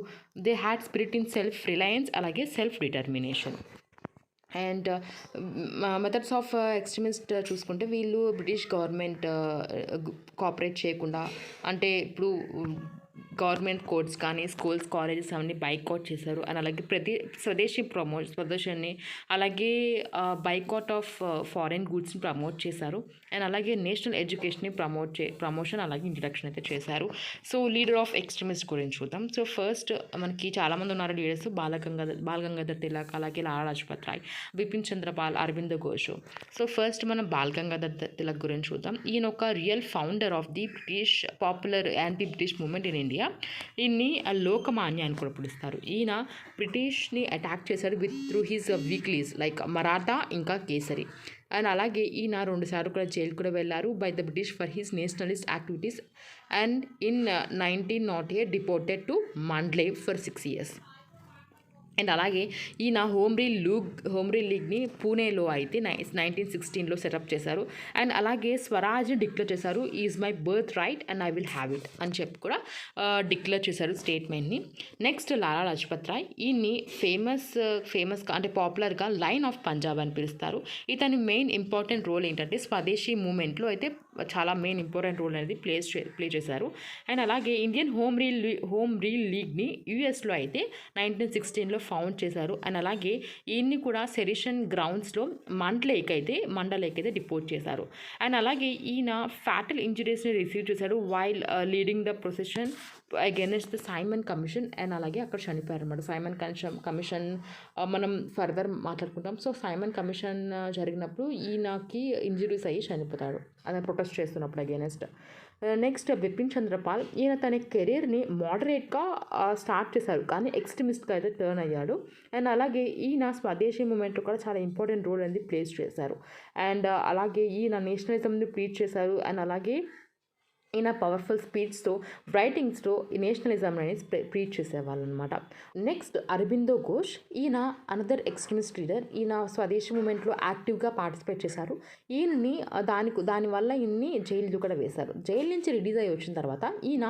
they had spirit in self reliance అలాగే self determination. And methods of extremist చూసుకుంటే వీళ్ళు బ్రిటిష్ గవర్నమెంట్ కోఆపరేట్ చేయకుండా, అంటే ఇప్పుడు గవర్నమెంట్ కోడ్స్ కానీ స్కూల్స్ కాలేజెస్ అవన్నీ బైకాట్ చేశారు. అండ్ అలాగే స్వదేశీ ప్రదర్శనని అలాగే బైకాట్ ఆఫ్ ఫారెన్ గూడ్స్ని ప్రమోట్ చేశారు. అండ్ అలాగే నేషనల్ ఎడ్యుకేషన్ని ప్రమోషన్ అలాగే ఇంట్రడక్షన్ అయితే చేశారు. సో లీడర్ ఆఫ్ ఎక్స్ట్రీమిస్ట్ గురించి చూద్దాం. సో ఫస్ట్ మనకి చాలామంది ఉన్నారు లీడర్స్. బాలగంగాధర్ తిలక్, అలాగే లాలా లజపత్ రాయ్, బిపిన్ చంద్రపాల్, అరవింద్ ఘోష్. సో ఫస్ట్ మనం బాలగంగాధర్ తిలక్ గురించి చూద్దాం. ఈయన ఒక real founder of the British popular anti British movement in India. ఈయన్ని లోకమాన్య అని కూడా పిలుస్తారు. ఈయన బ్రిటిష్ని అటాక్ చేశాడు through his weeklies like Maratha ఇంకా కేసరి. అండ్ అలాగే ఈయన 2 సార్లు కూడా జైలు కూడా వెళ్ళారు by the British for his nationalist activities. And in 1908 deported to Mandalay for 6 years. And అలాగే ఈయన హోమ్ రూల్ లీగ్ని పూణేలో అయితే 1916లో సెటప్ చేశారు. అండ్ అలాగే స్వరాజ్ని డిక్లేర్ చేశారు. Is my birth right and I will have it అని చెప్పి కూడా డిక్లేర్ చేశారు స్టేట్మెంట్ని. నెక్స్ట్ లాలా లజపత్ రాయ్. ఈయన్ని ఫేమస్గా అంటే పాపులర్గా లైన్ ఆఫ్ పంజాబ్ అని పిలుస్తారు. ఇతని మెయిన్ ఇంపార్టెంట్ రోల్ ఏంటంటే స్వదేశీ మూమెంట్లో అయితే చాలా మెయిన్ ఇంపార్టెంట్ రోల్ అనేది ప్లే చేశారు. అండ్ అలాగే ఇండియన్ హోమ్ రూల్ లీగ్ని యూఎస్లో అయితే 1916లో ఫౌండ్ చేశారు. అండ్ అలాగే ఈయన్ని కూడా సెడిషన్ గ్రౌండ్స్లో మండలేక్ అయితే డిపోర్ట్ చేశారు. అండ్ అలాగే ఈయన ఫ్యాటల్ ఇంజరీస్ని రిసీవ్ చేశారు while leading the procession against the Simon commission. And అలాగే అక్కడ చనిపోయారు అన్నమాట. సైమన్ కమిషన్ మనం ఫర్దర్ మాట్లాడుకుంటాం. సో సైమన్ కమిషన్ జరిగినప్పుడు ఈయనకి ఇంజరీస్ అయ్యి చనిపోతాడు అదే ప్రొటెస్ట్ చేస్తున్నప్పుడు అగైనెస్ట్. నెక్స్ట్ బిపిన్ చంద్రపాల్. ఈయన తన కెరీర్ని మోడరేట్గా స్టార్ట్ చేశారు కానీ ఎక్స్ట్రీమిస్ట్గా అయితే టర్న్ అయ్యాడు. అండ్ అలాగే ఈయన స్వదేశీ మూమెంట్లో కూడా చాలా ఇంపార్టెంట్ రోల్ అనేది ప్లేస్ చేశారు. అండ్ అలాగే ఈయన నేషనలిజంని ప్రీచ్ చేశారు. అండ్ అలాగే ఈయన పవర్ఫుల్ స్పీచ్తో రైటింగ్స్తో ఈ నేషనలిజం అనేది ప్రీచ్ చేసేవాళ్ళు అనమాట. నెక్స్ట్ అరబిందో ఘోష్. ఈయన అనదర్ ఎక్స్ట్రీమిస్ట్ లీడర్. ఈయన స్వదేశీ మూమెంట్లో యాక్టివ్గా పార్టిసిపేట్ చేశారు. ఈయన్ని దానివల్ల ఈయన్ని జైలు కూడా వేశారు. జైలు నుంచి రిలీజ్ అయ్యి వచ్చిన తర్వాత ఈయన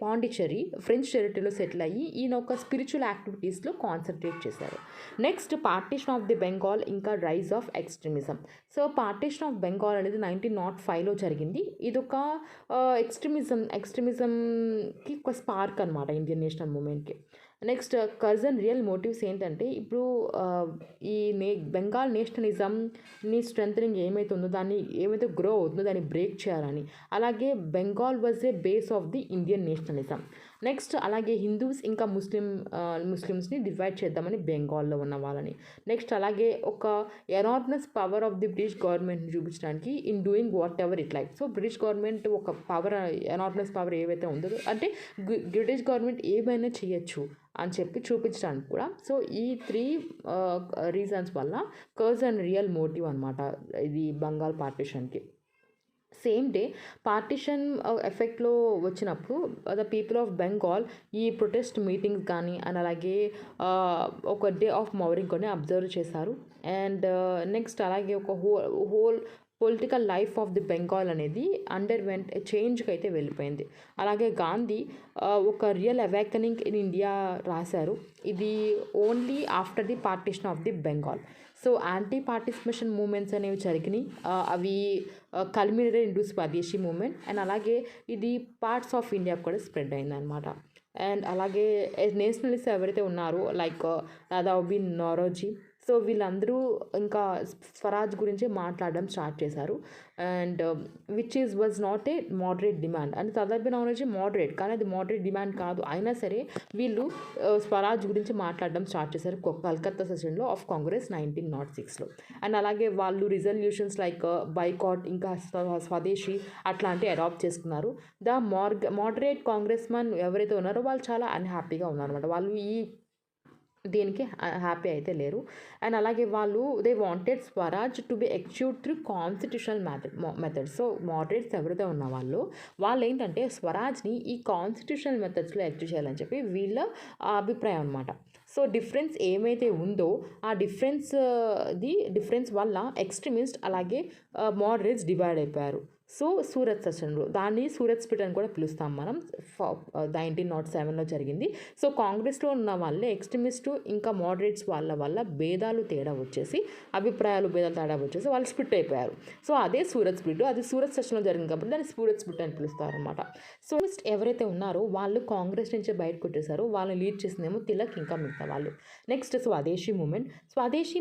పాండిచ్చేరి ఫ్రెంచ్ టెరిటరీలో సెటిల్ అయ్యి ఈయన ఒక స్పిరిచువల్ యాక్టివిటీస్లో కాన్సన్ట్రేట్ చేశారు. Next partition of the Bengal ఇంకా rise of extremism. So partition of Bengal అనేది 1905లో జరిగింది. ఇది ఒక ఎక్స్ట్రీమిజంకి ఒక స్పార్క్ అనమాట ఇండియన్ నేషనల్ మూమెంట్కి. నెక్స్ట్ కర్జన్ రియల్ మోటివ్స్ ఏంటంటే ఇప్పుడు ఈ బెంగాల్ నేషనలిజంని స్ట్రెంథనింగ్ ఏమైతే ఉందో దాన్ని ఏమైతే గ్రో అవుతుందో దాన్ని బ్రేక్ చేయాలని. అలాగే Bengal was a base of the Indian nationalism. Next అలాగే హిందూస్ ఇంకా ముస్లిమ్స్ని డివైడ్ చేద్దామని బెంగాల్లో ఉన్న వాళ్ళని. నెక్స్ట్ అలాగే ఒక enormous power of the British గవర్నమెంట్ని చూపించడానికి in doing what ever it like. So British government ఒక ఎనార్మస్ పవర్ ఏవైతే ఉందో అంటే బ్రిటిష్ గవర్నమెంట్ ఏమైనా చేయొచ్చు అని చెప్పి చూపించడానికి కూడా. సో ఈ 3 రీజన్స్ వల్ల కర్జన్ రియల్ మోటివ్ అనమాట ఇది బెంగాల్ పార్టిషన్కి. సేమ్ డే పార్టిషన్ ఎఫెక్ట్లో వచ్చినప్పుడు ద పీపుల్ ఆఫ్ బెంగాల్ ఈ ప్రొటెస్ట్ మీటింగ్స్ కానీ అండ్ అలాగే ఒక డే ఆఫ్ మౌరింగ్ కొన్ని అబ్జర్వ్ చేశారు. అండ్ నెక్స్ట్ అలాగే ఒక whole political life of the Bengal అనేది అండర్వెంట్ చేంజ్కి అయితే వెళ్ళిపోయింది. అలాగే గాంధీ ఒక రియల్ అవేకనింగ్ ఇన్ ఇండియా రాశారు. ఇది only after the partition of the Bengal. So anti participation movements అనేవి జరిగినాయి. అవి culminated into swadeshi movement. And అలాగే ఇది పార్ట్స్ ఆఫ్ ఇండియా కూడా స్ప్రెడ్ అయింది అనమాట. అండ్ అలాగే నేషనలిస్ట్ ఎవరైతే ఉన్నారో లైక్ దాదాపు నోరోజీ. సో వీళ్ళందరూ ఇంకా స్వరాజ్ గురించి మాట్లాడడం స్టార్ట్ చేశారు. And which was not a moderate demand. అంటే తదాబి నాలెడ్జ్ మోడరేట్ కానీ అది మోడరేట్ డిమాండ్ కాదు. అయినా సరే వీళ్ళు స్వరాజ్ గురించి మాట్లాడడం స్టార్ట్ చేశారు కలకత్తా సెషన్లో ఆఫ్ కాంగ్రెస్ 1906లో. అండ్ అలాగే వాళ్ళు రిజల్యూషన్స్ లైక్ బైకాట్ ఇంకా స్వదేశీ అట్లాంటివి అడాప్ట్ చేసుకున్నారు. ద మోడరేట్ కాంగ్రెస్ మన్ ఎవరైతే ఉన్నారో వాళ్ళు చాలా అన్హ్యాపీగా ఉన్నారన్నమాట. వాళ్ళు ఈ దీనికి హ్యాపీ అయితే లేరు. అండ్ అలాగే వాళ్ళు they wanted Swaraj to be achieved through constitutional methods. So moderates ఎవరైతే ఉన్న వాళ్ళు ఏంటంటే స్వరాజ్ని ఈ కాన్స్టిట్యూషనల్ మెథడ్స్లో అచీవ్ చేయాలని చెప్పి వీళ్ళ అభిప్రాయం అనమాట. సో డిఫరెన్స్ ఏమైతే ఉందో ఆ డిఫరెన్స్ వల్ల ఎక్స్ట్రీమిస్ట్ అలాగే మోడరేట్స్ డివైడ్ అయిపోయారు. సో సూరత్ సెషన్లో దాన్ని సూరత్ స్ప్లిట్ అని కూడా పిలుస్తాం మనం. 1907లో జరిగింది. సో కాంగ్రెస్లో ఉన్న వాళ్ళే ఎక్స్ట్రీమిస్టు ఇంకా మోడరేట్స్ వల్ల భేదాలు తేడా వచ్చేసి భేదాలు తేడా వచ్చేసి వాళ్ళు స్ప్లిట్ అయిపోయారు. సో అదే సూరత్ స్ప్లిట్, అది సూరత్ సెషన్లో జరిగింది కాబట్టి దాన్ని సూరత్ స్ప్లిట్ అని పిలుస్తారు అనమాట. సో ఎవరైతే ఉన్నారో వాళ్ళు కాంగ్రెస్ నుంచి బయటకు వచ్చేసారు. వాళ్ళని లీడ్ చేసిందేమో తిలక్ ఇంకా మిగతా వాళ్ళు. నెక్స్ట్ స్వదేశీ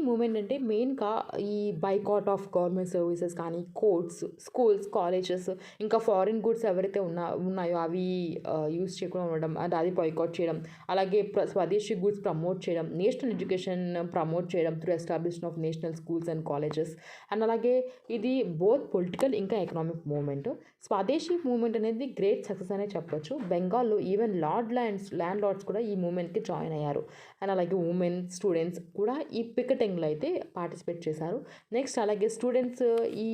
మూమెంట్ అంటే మెయిన్గా ఈ బైకాట్ ఆఫ్ గవర్నమెంట్ సర్వీసెస్ కానీ కోర్ట్స్, స్కూల్స్, కాలేజెస్ ఇంకా ఫారిన్ గుడ్స్ ఎవరైతే ఉన్నాయో అవి యూజ్ చేయకుండా ఉండడం అండ్ అది బాయ్కాట్ చేయడం, అలాగే స్వదేశీ గుడ్స్ ప్రమోట్ చేయడం, నేషనల్ ఎడ్యుకేషన్ ప్రమోట్ చేయడం through establishment of national schools and colleges. And అలాగే ఇది బోత్ పొలిటికల్ ఇంకా ఎకనామిక్ మూవ్మెంట్. స్వదేశీ మూవ్మెంట్ అనేది గ్రేట్ సక్సెస్ అనే చెప్పొచ్చు. బెంగాల్లో ఈవెన్ ల్యాండ్ లార్డ్స్ కూడా ఈ మూవ్మెంట్కి జాయిన్ అయ్యారు. అండ్ అలాగే ఉమెన్ స్టూడెంట్స్ కూడా ఈ పికెటింగ్లో అయితే పార్టిసిపేట్ చేశారు. నెక్స్ట్ అలాగే స్టూడెంట్స్ ఈ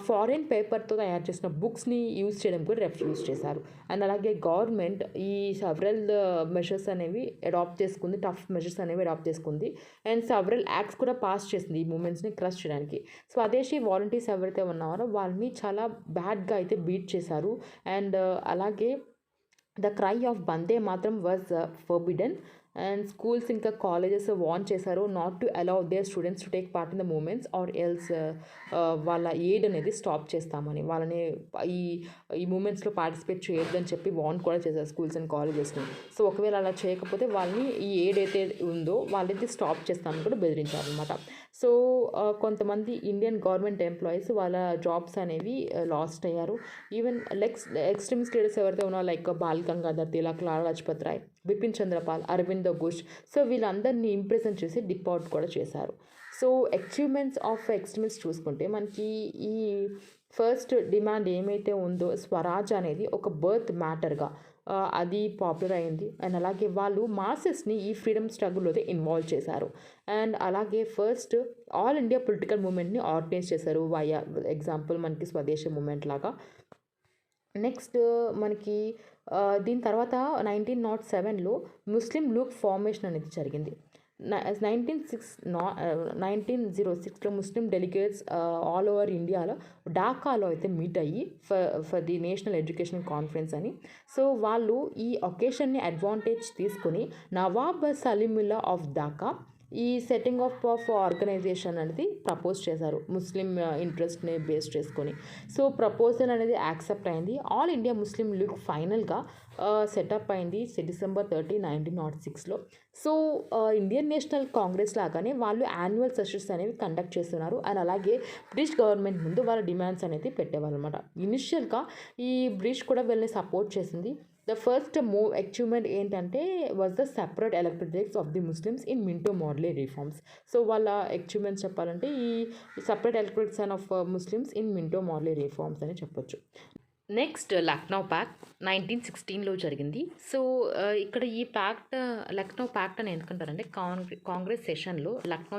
ఫారిన్ పేపర్తో తయారు చేసిన బుక్స్ని యూజ్ చేయడం కూడా రిఫ్యూజ్ చేశారు. అండ్ అలాగే గవర్నమెంట్ ఈ సెవరల్ మెషర్స్ అనేవి అడాప్ట్ చేసుకుంది, టఫ్ మెషర్స్ అనేవి అడాప్ట్ చేసుకుంది. అండ్ సెవరల్ యాక్ట్స్ కూడా పాస్ చేసింది ఈ మూమెంట్స్ని క్రష్ చేయడానికి. స్వదేశీ వాలంటీర్స్ ఎవరైతే ఉన్నారో వాళ్ళని చాలా బ్యాడ్గా అయితే బీట్ చేశారు. అండ్ అలాగే the cry of Bande Mataram was forbidden. And schools ఇంకా కాలేజెస్ వార్న్ చేశారు not to allow their students to take part in the movements or else వాళ్ళ ఎయిడ్ అనేది స్టాప్ చేస్తామని, వాళ్ళని ఈ మూమెంట్స్లో పార్టిసిపేట్ చేయొద్దని చెప్పి వార్న్ కూడా చేశారు స్కూల్స్ అండ్ కాలేజెస్ని. సో ఒకవేళ అలా చేయకపోతే వాళ్ళని ఈ ఎయిడ్ అయితే ఉందో వాళ్ళైతే స్టాప్ చేస్తామని కూడా బెదిరించారు అనమాట. సో కొంతమంది ఇండియన్ గవర్నమెంట్ ఎంప్లాయీస్ వాళ్ళ జాబ్స్ అనేవి లాస్ట్ అయ్యారు. ఈవెన్ ఎక్స్ట్రీమిస్ట్ లీడర్స్ ఎవరైతే ఉన్నారో లైక్ బాల్ గంగాధర్ తిలక్, లాలా లజపత్ రాయ్, బిపిన్ చంద్రపాల్, అరవింద్ ఘోష్, సో వీళ్ళందరినీ ఇంప్రెజెంట్ చేసి డిపార్ట్ కూడా చేశారు. సో అచీవ్మెంట్స్ ఆఫ్ ఎక్స్ట్రీమిస్ట్ చూసుకుంటే మనకి ఈ ఫస్ట్ డిమాండ్ ఏమైతే ఉందో స్వరాజ్ అనేది ఒక బర్త్ మ్యాటర్గా అది పాపులర్ అయింది. అండ్ అలాగే వాళ్ళు మాసెస్ని ఈ ఫ్రీడమ్ స్ట్రగుల్లో ఇన్వాల్వ్ చేశారు. అండ్ అలాగే ఫస్ట్ ఆల్ ఇండియా పొలిటికల్ మూమెంట్ని ఆర్గనైజ్ చేశారు వయా ఎగ్జాంపుల్ మనకి స్వదేశీ మూమెంట్ లాగా. నెక్స్ట్ మనకి దీని తర్వాత 1907లో ముస్లిం లీగ్ ఫార్మేషన్ అనేది జరిగింది. 1906లో ముస్లిం డెలిగేట్స్ ఆల్ ఓవర్ ఇండియాలో ఢాకాలో అయితే మీట్ అయ్యి for the national education conference అని. సో వాళ్ళు ఈ ఒకేషన్ని అడ్వాంటేజ్ తీసుకుని నవాబ్ సలీముల్లా ఆఫ్ ఢాకా ఈ సెట్టింగ్ ఆఫ్ ఆర్గనైజేషన్ అనేది ప్రపోజ్ చేశారు ముస్లిం ఇంట్రెస్ట్ని బేస్ చేసుకొని. సో ప్రపోజల్ అనేది యాక్సెప్ట్ అయింది. ఆల్ ఇండియా ముస్లిం లీగ్ ఫైనల్గా సెటప్ అయింది December 30, 1906లో. సో ఇండియన్ నేషనల్ కాంగ్రెస్ లాగానే వాళ్ళు యాన్యువల్ సెషన్స్ అనేవి కండక్ట్ చేస్తున్నారు. అండ్ అలాగే బ్రిటిష్ గవర్నమెంట్ ముందు వాళ్ళ డిమాండ్స్ అనేది పెట్టేవాళ్ళు అనమాట. ఇనిషియల్గా ఈ బ్రిటిష్ కూడా వీళ్ళని సపోర్ట్ చేసింది. ద ఫస్ట్ అచీవ్మెంట్ ఏంటంటే was the separate electorates of the Muslims in Minto Morley reforms. So వాళ్ళ అచీవ్మెంట్స్ చెప్పాలంటే ఈ separate electorates of Muslims in Minto Morley reforms అని చెప్పొచ్చు. నెక్స్ట్ లక్నో ప్యాక్ట్ 1916లో జరిగింది. సో ఇక్కడ ఈ లక్నో ప్యాక్ట్ అని ఎందుకంటారంటే కాంగ్రెస్ సెషన్లో లక్నో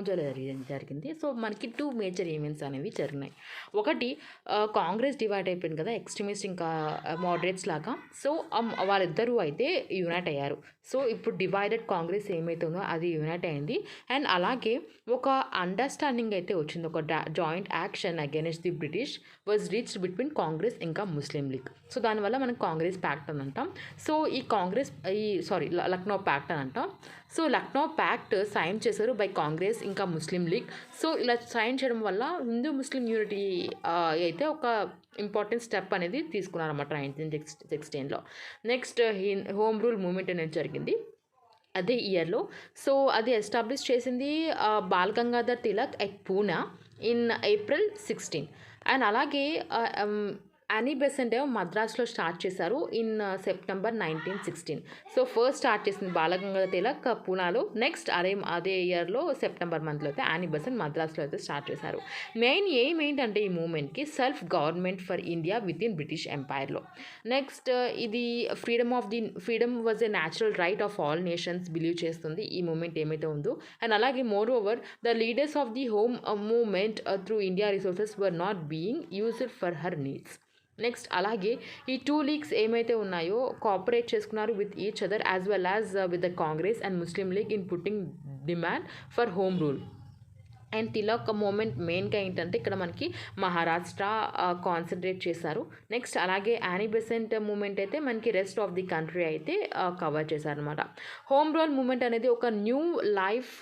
జరిగింది. సో మనకి 2 మేజర్ ఈవెంట్స్ అనేవి జరిగినాయి. ఒకటి కాంగ్రెస్ డివైడ్ అయిపోయింది కదా, ఎక్స్ట్రీమిస్ట్ ఇంకా మోడరేట్స్ లాగా. సో వాళ్ళిద్దరూ అయితే యునైట్ అయ్యారు. సో ఇప్పుడు డివైడెడ్ కాంగ్రెస్ ఏమైతే ఉందో అది యునైట్ అయింది. అండ్ అలాగే ఒక అండర్స్టాండింగ్ అయితే వచ్చింది, ఒక joint action against the British was reached between Congress ఇంకా ముస్లిం లీగ్. సో దానివల్ల మనం కాంగ్రెస్ ప్యాక్ట్ అని అంటాం. సో లక్నో ప్యాక్ట్ అని అంటాం. సో లక్నో ప్యాక్ట్ సైన్ చేశారు బై కాంగ్రెస్ ఇంకా ముస్లిం లీగ్. సో ఇలా సైన్ చేయడం వల్ల హిందూ ముస్లిం యూనిటీ అయితే ఒక ఇంపార్టెంట్ స్టెప్ అనేది తీసుకున్నారన్నమాట 1916లో. నెక్స్ట్ హోమ్ రూల్ మూవ్మెంట్ అనేది జరిగింది అదే ఇయర్లో. సో అది ఎస్టాబ్లిష్ చేసింది ball Gangadhar Tilak at Poona in April 16. And అలాగే యానీ బెసెంట్ ఏమో మద్రాస్లో స్టార్ట్ చేశారు in September 1916. So first start చేసింది బాలగంగాధర తిలక్ పూనాలో. నెక్స్ట్ అదే ఇయర్లో సెప్టెంబర్ మంత్లో అయితే యానీ బెసెంట్ మద్రాస్లో అయితే స్టార్ట్ చేశారు. మెయిన్ ఎయిమ్ ఏంటంటే ఈ మూమెంట్కి self government for India with in British ఎంపైర్లో. నెక్స్ట్ ఇది freedom was a natural right of all nations believe చేస్తుంది ఈ మూమెంట్ ఏమైతే ఉందో. అండ్ అలాగే more over the leaders of the home movement through India resources were not being used for her needs. Next అలాగే ఈ 2 leagues ఏమైతే ఉన్నాయో cooperate చేసుకున్నారు with each other as well as with the Congress and Muslim league in putting demand for home rule. And Tilak movement మెయిన్గా ఏంటంటే ఇక్కడ మనకి Maharashtra concentrate చేశారు. నెక్స్ట్ అలాగే యానీ బెసెంట్ మూమెంట్ అయితే మనకి రెస్ట్ ఆఫ్ ది కంట్రీ అయితే కవర్ చేశారనమాట. హోమ్ రూల్ మూమెంట్ అనేది ఒక new life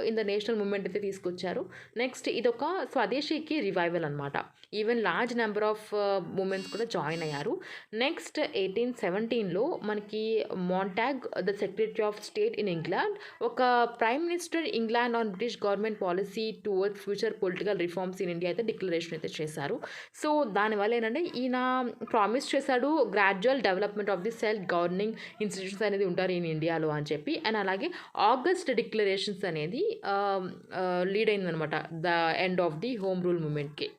in the national movement అయితే తీసుకొచ్చారు. నెక్స్ట్ ఇదొక స్వదేశీకి రివైవల్ అనమాట. Even large number of movements కూడా జాయిన్ అయ్యారు. నెక్స్ట్ 1817లో మనకి Montagu the secretary of state in England ఒక prime minister England on British government policy towards future political reforms in India అయితే డిక్లరేషన్ అయితే చేశారు. సో దానివల్ల ఏంటంటే ఈయన ప్రామిస్ చేశాడు gradual development of the self governing institutions అనేది ఉంటారు ఇన్ ఇండియాలో అని చెప్పి. అండ్ అలాగే ఆగస్ట్ డిక్లరేషన్స్ అనేది లీడ్ అయిందనమాట the end of the home rule మూమెంట్కి.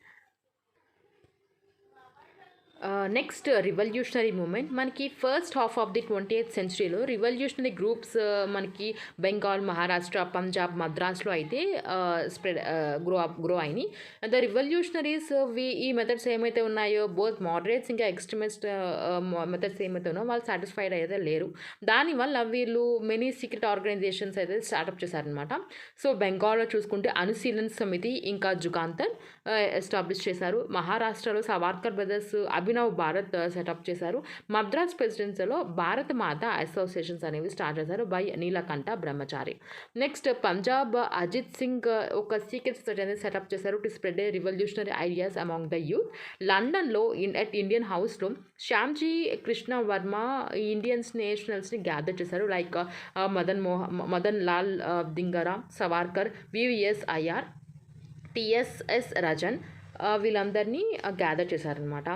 నెక్స్ట్ రివల్యూషనరీ మూమెంట్ మనకి first half of the 20th సెంచరీలో రివల్యూషనరీ గ్రూప్స్ మనకి బెంగాల్, మహారాష్ట్ర, పంజాబ్, మద్రాస్లో అయితే గ్రో అయినాయి. ద రివల్యూషనరీస్ ఈ మెథడ్స్ ఏమైతే ఉన్నాయో బోత్ మోడరేట్స్ ఇంకా ఎక్స్ట్రీమిస్ట్ మెథడ్స్ ఏమైతే ఉన్నాయో వాళ్ళు సాటిస్ఫైడ్ అయితే లేరు. దానివల్ల వీళ్ళు మెనీ సీక్రెట్ ఆర్గనైజేషన్స్ అయితే స్టార్ట్అప్ చేశారనమాట. సో బెంగాల్లో చూసుకుంటే అనుశీలన్ సమితి ఇంకా జుగాంతర్ ఎస్టాబ్లిష్ చేశారు. మహారాష్ట్రలో సవార్కర్ బ్రదర్స్ అభినవ్ భారత్ సెటప్ చేశారు. మద్రాస్ ప్రెసిడెన్సీలో భారత మాత అసోసియేషన్స్ అనేవి స్టార్ట్ చేశారు by Neelakantha Brahmachari. Next Punjab Ajit Singh ఒక సీక్రెట్ సొసైటీ అనేది సెటప్ చేశారు to spread a revolutionary ideas among the youth. లండన్లో అట్ ఇండియన్ హౌస్లో శ్యామ్జీ కృష్ణ వర్మ ఇండియన్స్ నేషనల్స్ని గ్యాదర్ చేశారు like Madan Lal Dhingra, Savarkar, VVS Iyer, TSS Rajan వీళ్ళందరినీ గ్యాదర్ చేశారనమాట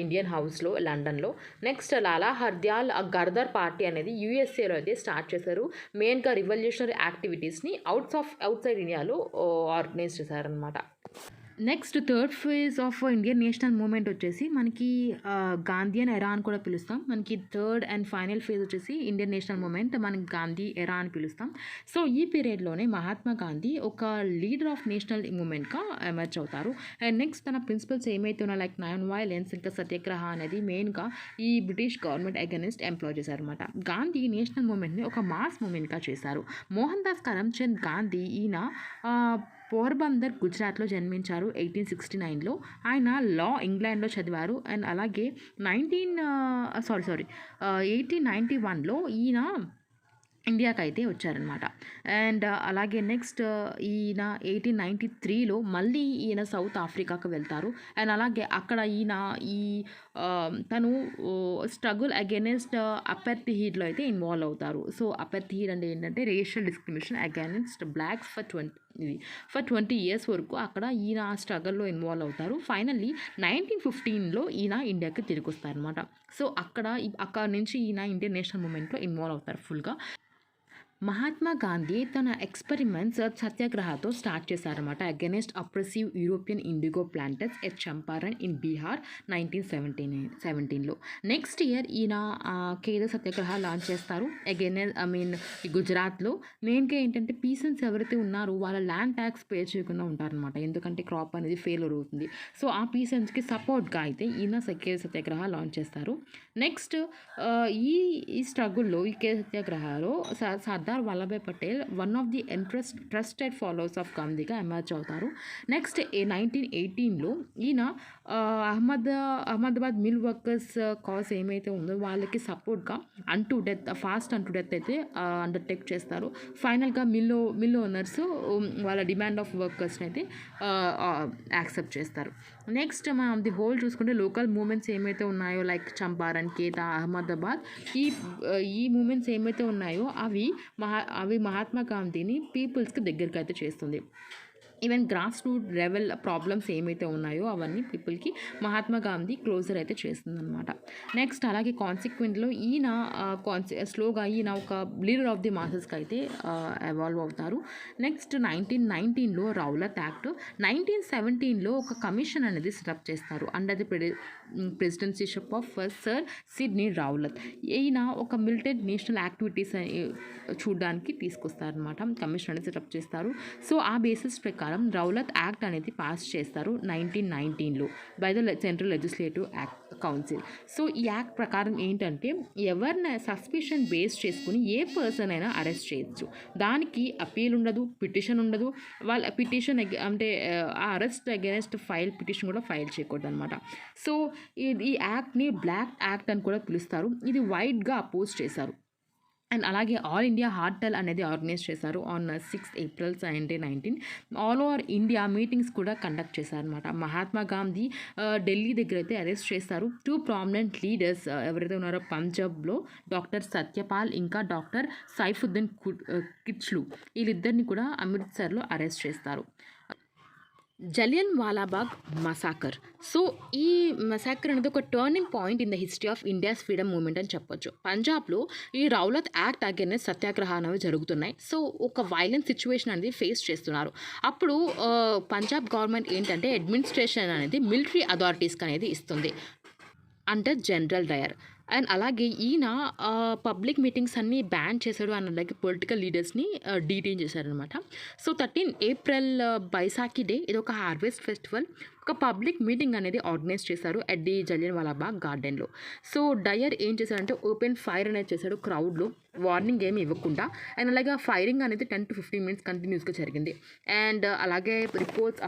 ఇండియన్ హౌస్లో లండన్లో. నెక్స్ట్ లాలా హర్దయాల్ గర్దర్ పార్టీ అనేది యూఎస్ఏలో అయితే స్టార్ట్ చేశారు. మెయిన్గా రివల్యూషనరీ యాక్టివిటీస్ని అవుట్ సైడ్ ఇండియాలో ఆర్గనైజ్ చేశారనమాట. Next third phase of Indian national movement వచ్చేసి మనకి గాంధీయన్ ఎరా అని కూడా పిలుస్తాం. మనకి థర్డ్ అండ్ ఫైనల్ ఫేజ్ వచ్చేసి ఇండియన్ నేషనల్ మూమెంట్ మనకి గాంధీ ఎరా అని పిలుస్తాం. సో ఈ పీరియడ్లోనే మహాత్మా గాంధీ ఒక లీడర్ ఆఫ్ నేషనల్ మూమెంట్గా ఎమర్జ్ అవుతారు. అండ్ నెక్స్ట్ తన ప్రిన్సిపల్స్ ఏమైతే ఉన్నా లైక్ నాన్ వైలెన్స్ ఇంకా సత్యాగ్రహ అనేది మెయిన్గా ఈ బ్రిటిష్ గవర్నమెంట్ అగెనిస్ట్ ఎంప్లాయ్ చేశారనమాట. గాంధీ నేషనల్ మూమెంట్ని ఒక మాస్ మూమెంట్గా చేశారు. మోహన్ దాస్ కరమ్చంద్ గాంధీ ఈయన పోర్బందర్ గుజరాత్లో జన్మించారు 1869లో. ఆయన లా ఇంగ్లాండ్లో చదివారు. అండ్ అలాగే 1891లో ఈయన ఇండియాకి అయితే వచ్చారనమాట. అండ్ అలాగే నెక్స్ట్ ఈయన 1893లో మళ్ళీ ఈయన సౌత్ ఆఫ్రికాకు వెళ్తారు. అండ్ అలాగే అక్కడ ఈయన తను స్ట్రగుల్ అగెనిస్ట్ అపార్థైడ్లో అయితే ఇన్వాల్వ్ అవుతారు. సో అపార్థైడ్ అంటే ఏంటంటే racial discrimination against blocks for 20 years వరకు అక్కడ ఈయన ఆ స్ట్రగల్లో ఇన్వాల్వ్ అవుతారు. ఫైనల్లీ 1915లో ఈయన ఇండియాకి తిరిగి వస్తారనమాట. సో అక్కడ నుంచి ఈయన ఇండియన్ నేషనల్ మూమెంట్లో ఇన్వాల్వ్ అవుతారు ఫుల్గా. మహాత్మా గాంధీ తన ఎక్స్పెరిమెంట్స్ సత్యాగ్రహతో స్టార్ట్ చేశారన్నమాట against oppressive European indigo planters at Champaran in Bihar 1917లో. నెక్స్ట్ ఇయర్ ఈయన కేద సత్యాగ్రహ లాంచ్ చేస్తారు గుజరాత్లో. మెయిన్గా ఏంటంటే పీసన్స్ ఎవరైతే ఉన్నారో వాళ్ళ ల్యాండ్ ట్యాక్స్ పే చేయకుండా ఉంటారనమాట, ఎందుకంటే క్రాప్ అనేది ఫెయిల్యూర్ అవుతుంది. సో ఆ పీసన్స్కి సపోర్ట్గా అయితే ఈయన కేద సత్యాగ్రహ లాంచ్ చేస్తారు. నెక్స్ట్ ఈ స్ట్రగుల్లో ఈ కేద సత్యాగ్రహలో Sardar Vallabhbhai Patel one of the trusted followers of గాంధీగా ఎమర్జ్ అవుతారు. నెక్స్ట్ 1918లో ఈయన అహ్మదాబాద్ మిల్ వర్కర్స్ కాజ్ ఏమైతే ఉందో వాళ్ళకి సపోర్ట్గా ఫాస్ట్ అంటూ డెత్ అయితే అండర్టేక్ చేస్తారు. ఫైనల్గా మిల్ ఓనర్స్ వాళ్ళ డిమాండ్ ఆఫ్ వర్కర్స్ని అయితే యాక్సెప్ట్ చేస్తారు. నెక్స్ట్ మనం ది హోల్ చూసుకుంటే లోకల్ మూమెంట్స్ ఏమైతే ఉన్నాయో లైక్ చంపారణ్, కేతా, అహ్మదాబాద్ ఈ మూమెంట్స్ ఏమైతే ఉన్నాయో అవి మహాత్మా గాంధీని పీపుల్స్కి దగ్గరికి అయితే చేస్తుంది. Even grass root level problems ఏమైతే ఉన్నాయో అవన్నీ పీపుల్కి మహాత్మా గాంధీ క్లోజర్ అయితే చేస్తుందన్నమాట. నెక్స్ట్ అలాగే కాన్సిక్వెంట్లో ఈయన స్లోగా ఈయన ఒక లీడర్ ఆఫ్ ది మాసెస్కి అయితే ఎవాల్వ్ అవుతారు. నెక్స్ట్ 1919లో రౌలత్ యాక్ట్, 1917లో ఒక కమిషన్ అనేది సెటప్ చేస్తారు under the presidencyship of sir Sidney Rowlatt. ఈయన ఒక మిలిటెంట్ నేషనల్ యాక్టివిటీస్ చూడడానికి తీసుకొస్తారనమాట, కమిషన్ అనేది సెటప్ చేస్తారు. సో ఆ బేసిస్ ప్రకారం రౌలత్ యాక్ట్ అనేది పాస్ చేస్తారు 1919లో by the central legislative council. So ఈ యాక్ట్ ప్రకారం ఏంటంటే ఎవరిని సస్పిషన్ బేస్ చేసుకుని ఏ పర్సన్ అయినా అరెస్ట్ చేయొచ్చు, దానికి అపీల్ ఉండదు, పిటిషన్ ఉండదు. వాళ్ళ పిటిషన్ అంటే ఆ అరెస్ట్ అగైనెస్ట్ పిటిషన్ కూడా ఫైల్ చేయకూడదు అనమాట. సో ఈ యాక్ట్ని బ్లాక్ యాక్ట్ అని కూడా పిలుస్తారు. ఇది వైడ్గా అపోజ్ చేశారు. అండ్ అలాగే ఆల్ ఇండియా హార్టల్ అనేది ఆర్గనైజ్ చేశారు on 6 April 1919. All over India meetings కూడా కండక్ట్ చేశారనమాట. మహాత్మా గాంధీ ఢిల్లీ దగ్గర అయితే అరెస్ట్ చేశారు. 2 ప్రామినెంట్ లీడర్స్ ఎవరైతే ఉన్నారో పంజాబ్లో డాక్టర్ సత్యపాల్ ఇంకా డాక్టర్ సైఫుద్దీన్ కిచ్లు, వీళ్ళిద్దరిని కూడా అమృత్సర్లో అరెస్ట్ చేస్తారు. జలియన్ వాలాబాగ్ మసాకర్. సో ఈ మసాకర్ అనేది ఒక turning point in the history of India's freedom movement అని చెప్పొచ్చు. పంజాబ్లో ఈ రౌలత్ యాక్ట్ అగైనెస్ట్ సత్యాగ్రహాలు అనేవి జరుగుతున్నాయి. సో ఒక వైలెంట్ సిచ్యువేషన్ అనేది ఫేస్ చేస్తున్నారు. అప్పుడు పంజాబ్ గవర్నమెంట్ ఏంటంటే అడ్మినిస్ట్రేషన్ అనేది మిలిటరీ అథారిటీస్కి అనేది ఇస్తుంది అండర్ జనరల్ డయర్. అండ్ అలాగే ఈయన పబ్లిక్ మీటింగ్స్ అన్నీ బ్యాన్ చేశాడు అండ్ అలాగే పొలిటికల్ లీడర్స్ని డీటైన్ చేశారనమాట. సో 13 ఏప్రిల్ బైసాఖి డే, ఇది ఒక హార్వెస్ట్ ఫెస్టివల్. ఒక పబ్లిక్ మీటింగ్ అనేది ఆర్గనైజ్ చేశారు అట్ ది జలియన్ వాలాబాగ్ గార్డెన్లో. సో డయర్ ఏం చేశారంటే ఓపెన్ ఫైర్ అనేది చేశాడు క్రౌడ్లో, వార్నింగ్ ఏమి ఇవ్వకుండా. అండ్ అలాగే ఫైరింగ్ అనేది 10 to 15 minutes కంటిన్యూస్గా జరిగింది. అండ్ అలాగే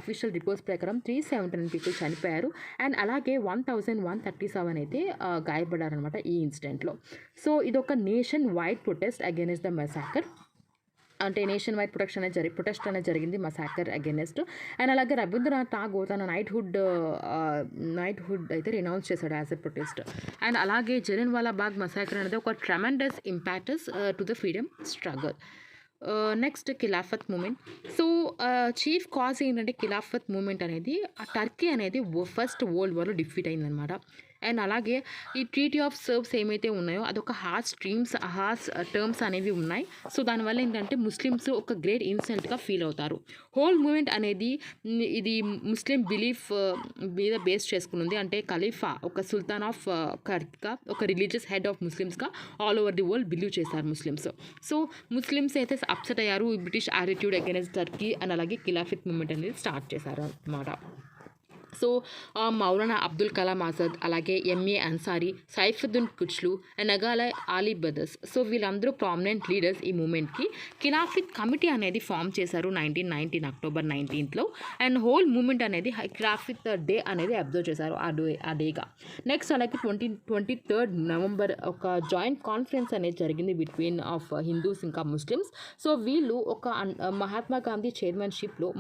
అఫీషియల్ రిపోర్ట్స్ ప్రకారం 379 పీపుల్ చనిపోయారు అండ్ అలాగే 1137 అయితే గాయపడ్డారనమాట ఈ ఇన్సిడెంట్లో. సో ఇదొక nation wide protest against the massacre, అంటే నేషన్ వైడ్ ప్రొటెస్ట్ అనేది జరిగింది మసాకర్ అగైనెస్ట్. అండ్ అలాగే రవీంద్రనాథ్ ఠాగూర్ తన నైట్హుడ్ అయితే రినౌన్స్ చేశాడు యాజ్ ఎ ప్రొటెస్ట్. అండ్ అలాగే జలియన్ వాలాబాగ్ మసాకర్ అనేది ఒక tremendous impacts to the freedom struggle. Next Khilafat movement. So chief cause ఏంటంటే ఖిలాఫత్ మూమెంట్ అనేది టర్కీ అనేది ఫస్ట్ వరల్డ్ వార్లో డిఫీట్ అయిందనమాట. అండ్ అలాగే ఈ ట్రీటీ ఆఫ్ సర్వ్స్ ఏమైతే ఉన్నాయో అదొక హార్ష్ టర్మ్స్ అనేవి ఉన్నాయి. సో దానివల్ల ఏంటంటే ముస్లిమ్స్ ఒక గ్రేట్ ఇన్సల్ట్గా ఫీల్ అవుతారు. హోల్ మూమెంట్ అనేది ఇది ముస్లిం బిలీఫ్ మీద బేస్ చేసుకుని ఉంది. అంటే ఖలీఫా ఒక సుల్తాన్ ఆఫ్ కర్గా ఒక రిలీజియస్ హెడ్ ఆఫ్ ముస్లిమ్స్గా all over the world believe చేశారు ముస్లిమ్స్. సో ముస్లిమ్స్ అయితే అప్సెట్ అయ్యారు British attitude against Turkey and అలాగే ఖిలాఫత్ మూమెంట్ అనేది స్టార్ట్ చేశారు అన్నమాట. సో మౌలానా అబ్దుల్ కలాం ఆజాద్, అలాగే ఎంఏ అన్సారీ, సైఫుద్దీన్ కిచ్లు అండ్ నగాల ఆలీ బ్రదర్స్, సో వీళ్ళందరూ ప్రామినెంట్ లీడర్స్ ఈ మూమెంట్కి. ఖిలాఫత్ కమిటీ అనేది ఫామ్ చేశారు 1919 October 19th. And whole movement అనేది ఖిలాఫత్ డే అనేది అబ్జర్వ్ చేశారు ఆ డేగా. నెక్స్ట్ అలాగే 23rd నవంబర్ ఒక జాయింట్ కాన్ఫరెన్స్ అనేది జరిగింది బిట్వీన్ ఆఫ్ హిందూస్ ఇంకా ముస్లిమ్స్. సో వీళ్ళు ఒక మహాత్మా గాంధీ చైర్మన్షిప్లో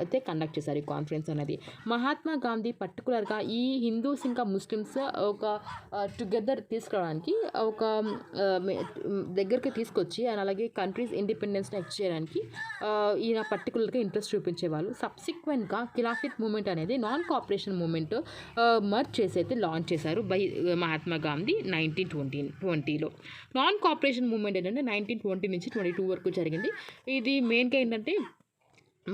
అయితే కండక్ట్ చేశారు ఈ కాన్ఫరెన్స్ అనేది. మహాత్మా గాంధీ పర్టికులర్గా ఈ హిందూస్ ఇంకా ముస్లిమ్స్ ఒక టుగెదర్ తీసుకురావడానికి ఒక దగ్గరికి తీసుకొచ్చి అండ్ అలాగే కంట్రీస్ ఇండిపెండెన్స్ని ఎక్స్ చేయడానికి ఈయన పర్టికులర్గా ఇంట్రెస్ట్ చూపించేవాళ్ళు. సబ్సిక్వెంట్గా ఖిలాఫత్ మూమెంట్ అనేది నాన్ కోఆపరేషన్ మూమెంట్ మర్జ్ చేసి అయితే లాంచ్ చేశారు బై మహాత్మా గాంధీ 1920లో. నాన్ కోఆపరేషన్ మూమెంట్ ఏంటంటే 1920 నుంచి 22 వరకు జరిగింది. ఇది మెయిన్గా ఏంటంటే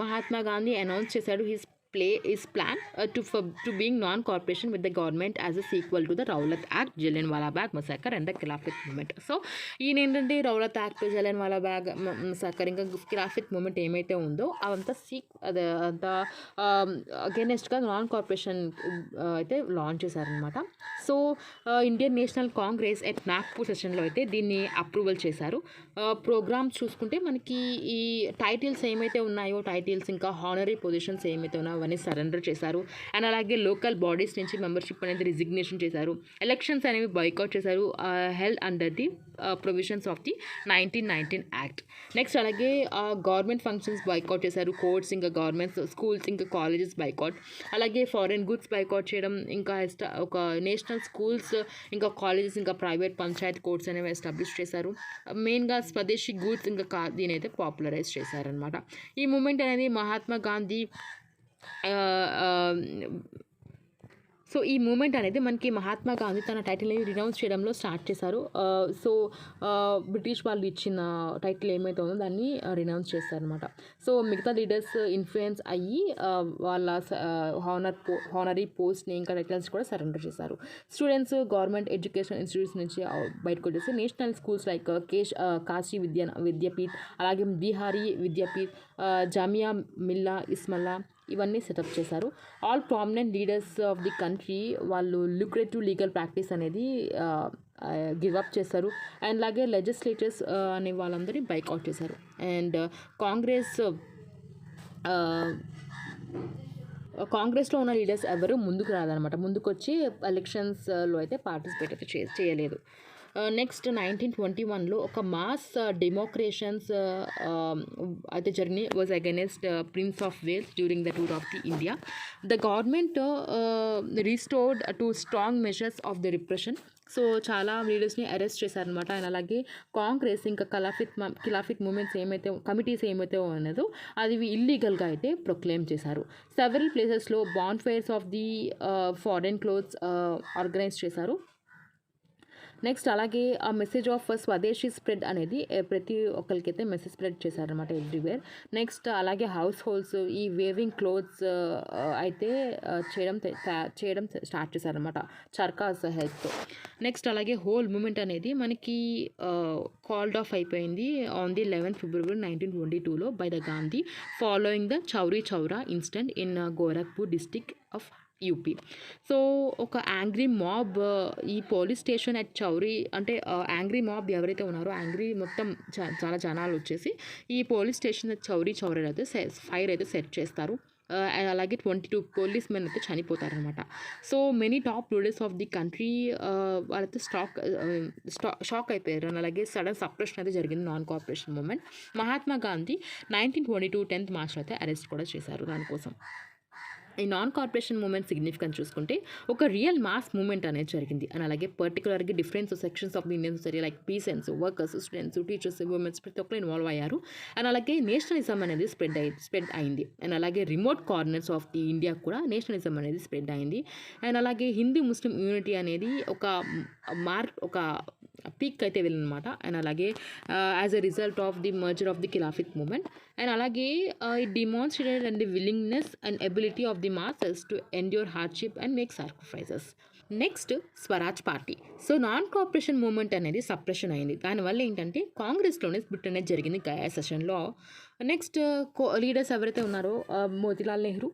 మహాత్మా గాంధీ అనౌన్స్ చేశాడు his plan to being non-cooperation with the government as a sequel to the Rowlatt Act, Jallianwala-Bagh massacre and the Khilafat movement. So ఈయన ఏంటంటే రౌలత్ యాక్ట్, జలియన్వాలా-బాగ్ మసాకర్ ఇంకా ఖిలాఫత్ మూమెంట్ ఏమైతే ఉందో అవంతా అంతా అగైనెస్ట్గా నాన్ కోఆపరేషన్ అయితే లాంచ్ చేశారనమాట. So Indian national Congress at Nagpur సెషన్లో అయితే దీన్ని అప్రూవల్ చేశారు. ప్రోగ్రామ్స్ చూసుకుంటే మనకి ఈ టైటిల్స్ ఏమైతే ఉన్నాయో టైటిల్స్ ఇంకా హానరీ పొజిషన్స్ ఏమైతే ఉన్నాయో అవన్నీ సరెండర్ చేశారు. అండ్ అలాగే లోకల్ బాడీస్ నుంచి మెంబర్షిప్ అనేది రిజిగ్నేషన్ చేశారు. ఎలక్షన్స్ అనేవి బాయ్కాట్ చేశారు held under the provisions of the 1919 act. Next అలాగే గవర్నమెంట్ ఫంక్షన్స్ బైకాట్ చేశారు. కోర్ట్స్, ఇంకా గవర్నమెంట్ స్కూల్స్, ఇంకా కాలేజెస్ బైకాట్. అలాగే ఫారెన్ గుడ్స్ బైకాట్ చేయడం, ఇంకా ఒక నేషనల్ స్కూల్స్, ఇంకా కాలేజెస్, ఇంకా ప్రైవేట్ పంచాయత్ కోర్ట్స్ అనేవి ఎస్టాబ్లిష్ చేశారు. మెయిన్గా స్వదేశీ గూడ్స్ ఇంకా దీని అయితే పాపులరైజ్ చేశారనమాట. ఈ మూమెంట్ అనేది మహాత్మా గాంధీ సో ఈ మూమెంట్ అనేది మనకి మహాత్మా గాంధీ తన టైటిల్ని రినౌన్స్ చేయడంలో స్టార్ట్ చేశారు. సో బ్రిటిష్ వాళ్ళు ఇచ్చిన టైటిల్ ఏమైతే ఉందో దాన్ని రినౌన్స్ చేస్తారనమాట. సో మిగతా లీడర్స్ ఇన్ఫ్లుయెన్స్ అయ్యి వాళ్ళ హానరీ పోస్ట్ని ఇంకా టైటిల్స్ కూడా సరెండర్ చేశారు. స్టూడెంట్స్ గవర్నమెంట్ ఎడ్యుకేషన్ ఇన్స్టిట్యూట్స్ నుంచి బయటకు వచ్చేసి national schools like Kashi Vidyapeeth, అలాగే బిహారీ విద్యాపీఠ్, జామియా మిల్లా ఇస్మల్లా ఇవన్నీ సెటప్ చేశారు. All prominent leaders of the country వాళ్ళు లుక్రేటివ్ లీగల్ ప్రాక్టీస్ అనేది గివ్ అప్ చేశారు. అండ్ అలాగే లెజిస్లేటర్స్ అనే వాళ్ళందరినీ బైకౌట్ చేశారు. అండ్ కాంగ్రెస్లో ఉన్న లీడర్స్ ఎవరు ముందుకు రాదనమాట. ముందుకు వచ్చి ఎలక్షన్స్లో అయితే పార్టిసిపేట్ అయితే చేయలేదు. నెక్స్ట్ 1921లో ఒక మాస్ డెమోక్రేషన్స్ అయితే జరిగినాయి. Was against Prince of Wales during the tour of the India. The government restored to strong measures of the repression. So చాలా లీడర్స్ని అరెస్ట్ చేశారనమాట. అండ్ అలాగే కాంగ్రెస్ ఇంకా ఖిలాఫత్ మూమెంట్స్ కమిటీస్ ఏమైతే ఉన్నదో అది ఇల్లీగల్గా అయితే ప్రొక్లెయిమ్ చేశారు. సెవెరల్ ప్లేసెస్లో bonfires of the foreign clothes organise చేశారు. నెక్స్ట్ అలాగే ఆ మెసేజ్ ఆఫ్ స్వదేశీ స్ప్రెడ్ అనేది ప్రతి ఒక్కరికైతే మెసేజ్ స్ప్రెడ్ చేశారనమాట ఎవ్రీవేర్. నెక్స్ట్ అలాగే హౌస్ హోల్డ్స్ ఈ వేవింగ్ క్లోత్స్ అయితే చేయడం స్టార్ట్ చేశారనమాట చర్కాస్ హెల్ప్తో. నెక్స్ట్ అలాగే హోల్ మూమెంట్ అనేది మనకి కాల్డ్ ఆఫ్ అయిపోయింది ఆన్ ది 11th February 1922లో by the Gandhi following the Chauri Chaura incident in Gorakhpur district of UP. So ఒక యాంగ్రీ మాబ్ ఈ పోలీస్ స్టేషన్ అట్ చౌరీ అంటే యాంగ్రీ మాబ్ ఎవరైతే ఉన్నారో మొత్తం చాలా జనాలు వచ్చేసి ఈ పోలీస్ స్టేషన్ చౌరీ అయితే ఫైర్ అయితే సెట్ చేస్తారు. అలాగే 22 పోలీస్ మెన్ అయితే చనిపోతారనమాట. So many top leaders of the country వాళ్ళైతే షాక్ అయిపోయారు. అలాగే సడన్ సప్రెషన్ అయితే జరిగింది non cooperation movement. Mahatma Gandhi 1922 10th March అయితే అరెస్ట్ కూడా చేశారు దానికోసం. ఈ నాన్ కార్పొరేషన్ మూమెంట్ సిగ్నిఫికెన్స్ చూసుకుంటే ఒక రియల్ మాస్ మూమెంట్ అనేది జరిగింది. అండ్ అలాగే పర్టికులర్గా different sections of the Indian society like peasants, workers, students, teachers, women's ప్రతి ఒక్కరు ఇన్వాల్వ్ అయ్యారు. అండ్ అలాగే నేషనలిజం అనేది స్ప్రెడ్ అయింది. అండ్ అలాగే remote corners of the India కూడా నేషనలిజం అనేది స్ప్రెడ్ అయింది. అండ్ అలాగే హిందూ ముస్లిం యూనిటీ అనేది ఒక పీక్ అయితే వెళ్ళినమాట. అండ్ అలాగే as a result of the merger of the Khilafat movement. And అలాగే it demonstrated and the willingness and ability of the masses to endure hardship and make sacrifices. Next Swaraj party. So non cooperation movement అనేది suppression అయింది. దానివల్ల ఏంటంటే కాంగ్రెస్లోనే split అనేది జరిగింది గయా సెషన్లో. Next leaders ఎవరైతే ఉన్నారో మోతీలాల్ నెహ్రూ,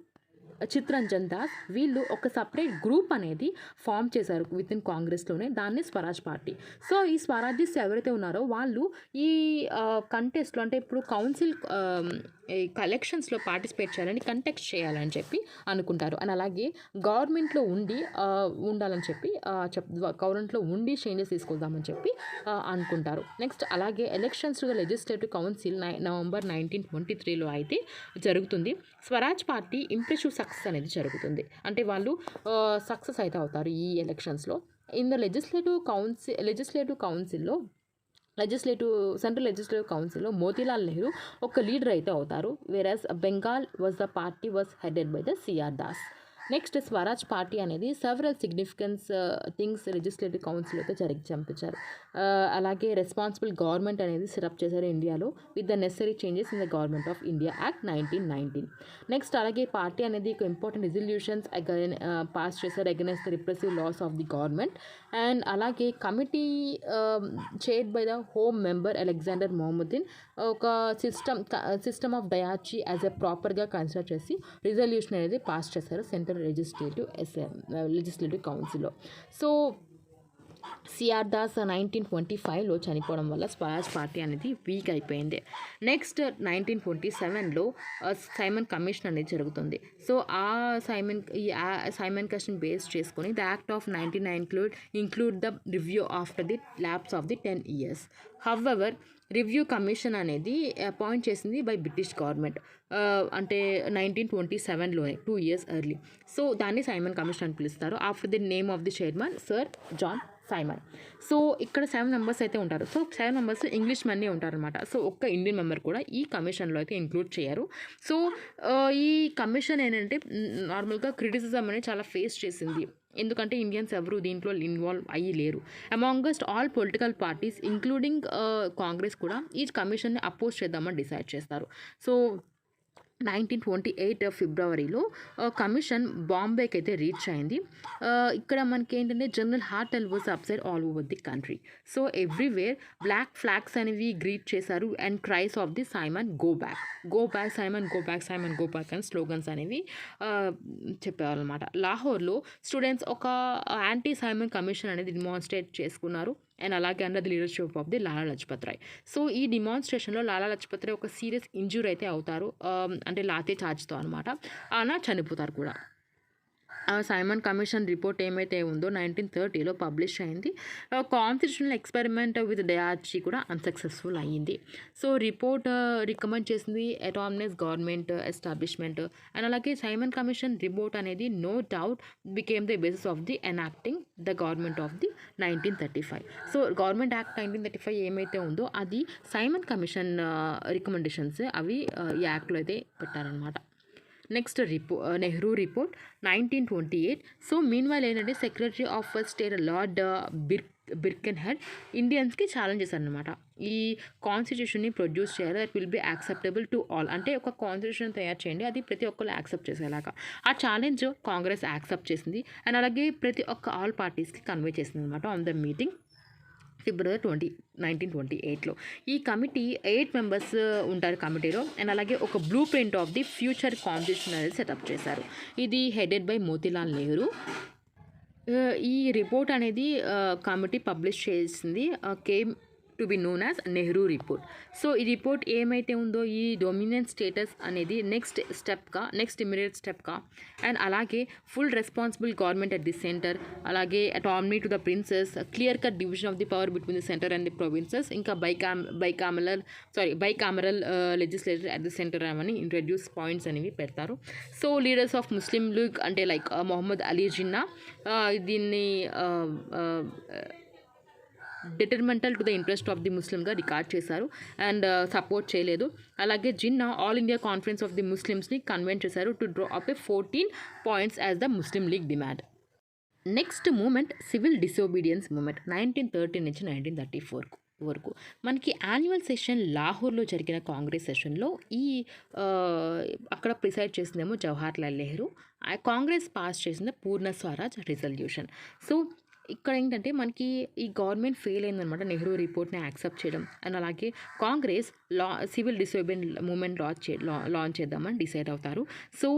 చిత్తరంజన్ దాస్ వీళ్ళు ఒక సపరేట్ గ్రూప్ అనేది ఫామ్ చేశారు విత్ ఇన్ కాంగ్రెస్లోనే, దాన్ని స్వరాజ్ పార్టీ. సో ఈ స్వరాజిస్ట్ ఎవరైతే ఉన్నారో వాళ్ళు ఈ కంటెస్ట్లో అంటే ఇప్పుడు కౌన్సిల్ కలెక్షన్స్లో పార్టిసిపేట్ చేయాలని కంటెక్స్ట్ చేయాలని చెప్పి అనుకుంటారు. అండ్ అలాగే గవర్నమెంట్లో ఉండాలని చెప్పి గవర్నమెంట్లో ఉండి చేంజెస్ తీసుకొద్దామని చెప్పి అనుకుంటారు. నెక్స్ట్ అలాగే ఎలక్షన్స్గా లెజిస్లేటివ్ కౌన్సిల్ నవంబర్ 1923లో అయితే జరుగుతుంది. స్వరాజ్ పార్టీ ఇంప్రెసివ్ సక్సెస్ అనేది జరుగుతుంది. అంటే వాళ్ళు సక్సెస్ అయితే అవుతారు ఈ ఎలక్షన్స్లో. ఇన్ ద సెంట్రల్ లెజిస్లేటివ్ కౌన్సిల్లో మోతీలాల్ నెహ్రూ ఒక లీడర్ అయితే అవుతారు. Whereas Bengal party was headed by the C R Das. Next Swaraj party అనేది several significance things legislative council అయితే చంపించారు. అలాగే రెస్పాన్సిబుల్ గవర్నమెంట్ అనేది సెటప్ చేశారు ఇండియాలో with the necessary changes in the government of India act 1919. Next అలాగే పార్టీ అనేది ఒక ఇంపార్టెంట్ రిజల్యూషన్స్ పాస్ చేశారు against the repressive laws of the government. And అలాగే committee chaired by the home member Alexander మొహమ్మద్దీన్ ఒక system of dyarchy as a ప్రాపర్గా consider చేసి resolution అనేది పాస్ చేశారు సెంట్రల్ లెజిస్లేటివ్ కౌన్సిల్లో. సో సిఆర్ దాస్ 1925లో చనిపోవడం వల్ల స్వరాజ్ పార్టీ అనేది వీక్ అయిపోయింది. నెక్స్ట్ 1927లో సైమన్ కమిషన్ అనేది జరుగుతుంది. సో ఆ సైమన్ కమిషన్ బేస్ చేసుకొని the act of 1999 include the review after the lapse of the 10 years. However review commission అనేది అపాయింట్ చేసింది బై బ్రిటిష్ గవర్నమెంట్, అంటే 1927లోనే 2 years ఎర్లీ. సో దాన్ని సైమన్ కమిషన్ అని పిలుస్తారు. After the name of the chairman Sir John Simon. So ఇక్కడ 7 members అయితే ఉంటారు. సో 7 మెంబర్స్ ఇంగ్లీష్ మెన్నే ఉంటారనమాట. సో ఒక్క ఇండియన్ మెంబర్ కూడా ఈ కమిషన్లో అయితే ఇంక్లూడ్ చేయరు. సో ఈ కమిషన్ ఏంటంటే నార్మల్గా క్రిటిసిజం అనేది చాలా ఫేస్ చేసింది. ఎందుకంటే ఇండియన్స్ ఎవరు దీంట్లో ఇన్వాల్వ్ అయ్యి లేరు. Amongst all political parties including Congress కూడా ఈ కమిషన్ని అపోజ్ చేద్దామని డిసైడ్ చేస్తారు. సో 1928 ఫిబ్రవరిలో కమిషన్ బాంబేకి అయితే రీచ్ అయింది. ఇక్కడ మనకి ఏంటంటే general hartal was upside all over the country. So everywhere black flags అనేవి గ్రీట్ చేశారు and cries of the Simon go back, go back Simon, go back Simon, go back అని స్లోగన్స్ అనేవి చెప్పేవాళ్ళనమాట. లాహోర్లో స్టూడెంట్స్ ఒక యాంటీ సైమన్ కమిషన్ అనేది demonstrate చేసుకున్నారు and అలాగే under the leadership of the Lala Lajpat Rai. So ఈ డిమాన్స్ట్రేషన్లో లాలా లజపత్ రాయ్ ఒక సీరియస్ ఇంజూరీ అయితే అవుతారు, అంటే లాతే చార్జ్తో అనమాట, అలా చనిపోతారు కూడా. సైమన్ కమిషన్ రిపోర్ట్ ఏమైతే ఉందో 1930లో పబ్లిష్ అయింది. కాన్స్టిట్యూషనల్ ఎక్స్పెరిమెంట్ విత్ డయార్జీ కూడా అన్సక్సెస్ఫుల్ అయ్యింది. సో రిపోర్ట్ రికమెండ్ చేసింది అటానమస్ గవర్నమెంట్ ఎస్టాబ్లిష్మెంట్ అండ్ అలాగే సైమన్ కమిషన్ రిపోర్ట్ అనేది no doubt became the basis of the enacting the government of the 1935. So government act 1935 ఏమైతే ఉందో అది Simon commission recommendations అవి ఈ యాక్ట్లో అయితే పెట్టారనమాట. Next Nehru report 1928. So meanwhile ఏంటంటే secretary of state lord Birkenhead ఇండియన్స్కి ఛాలెంజ్ చేశారనమాట. ఈ కాన్స్టిట్యూషన్ని ప్రొడ్యూస్ చేయాలి that will be acceptable to all, అంటే ఒక కాన్స్టిట్యూషన్ తయారు చేయండి అది ప్రతి ఒక్కరు యాక్సెప్ట్ చేసేలాగా. ఆ ఛాలెంజ్ కాంగ్రెస్ యాక్సెప్ట్ చేసింది అండ్ అలాగే ప్రతి ఒక్క ఆల్ పార్టీస్కి కన్వే చేసింది అనమాట ఆన్ ద మీటింగ్ ఫిబ్రవరి 1928లో. ఈ కమిటీ 8 మెంబర్స్ ఉంటారు కమిటీలో అండ్ అలాగే ఒక blue print of the future constitution అనేది సెటప్ చేశారు. ఇది హెడెడ్ బై మోతీలాల్ నెహ్రూ. ఈ రిపోర్ట్ అనేది కమిటీ పబ్లిష్ చేసింది, came to be known as Nehru report. So ఈ రిపోర్ట్ ఏమైతే ఉందో ఈ డొమినెంట్ స్టేటస్ అనేది నెక్స్ట్ ఇమీడియట్ స్టెప్గా అండ్ అలాగే full responsible government at the centre, అలాగే autonomy to the princes, clear cut division of the power between the centre and the provinces, ఇంకా bicameral legislature at the centre అని introduce points అనేవి పెడతారు. So leaders of Muslim league అంటే like Mohammad Ali Jinnah దీన్ని detrimental to the interest of the ముస్లింగా record చేశారు and support చేయలేదు. అలాగే Jinnah all India conference of the ముస్లిమ్స్ని కన్వెంట్ చేశారు to draw up 14 points as the Muslim League demand. Next movement civil disobedience movement 1930 నుంచి 1934 వరకు. మనకి యాన్యువల్ సెషన్ లాహోర్లో జరిగిన కాంగ్రెస్ సెషన్లో అక్కడ ప్రిసైడ్ చేసిందేమో జవహర్లాల్ నెహ్రూ. కాంగ్రెస్ పాస్ చేసిన పూర్ణ స్వరాజ్ రిజల్యూషన్. సో ఇక్కడ ఏంటంటే మనకి ఈ గవర్నమెంట్ ఫెయిల్ అయిందనమాట నెహ్రూ రిపోర్ట్ని యాక్సెప్ట్ చేయడం అండ్ అలాగే Congress civil disobedience movement launch చేద్దామని డిసైడ్ అవుతారు. సో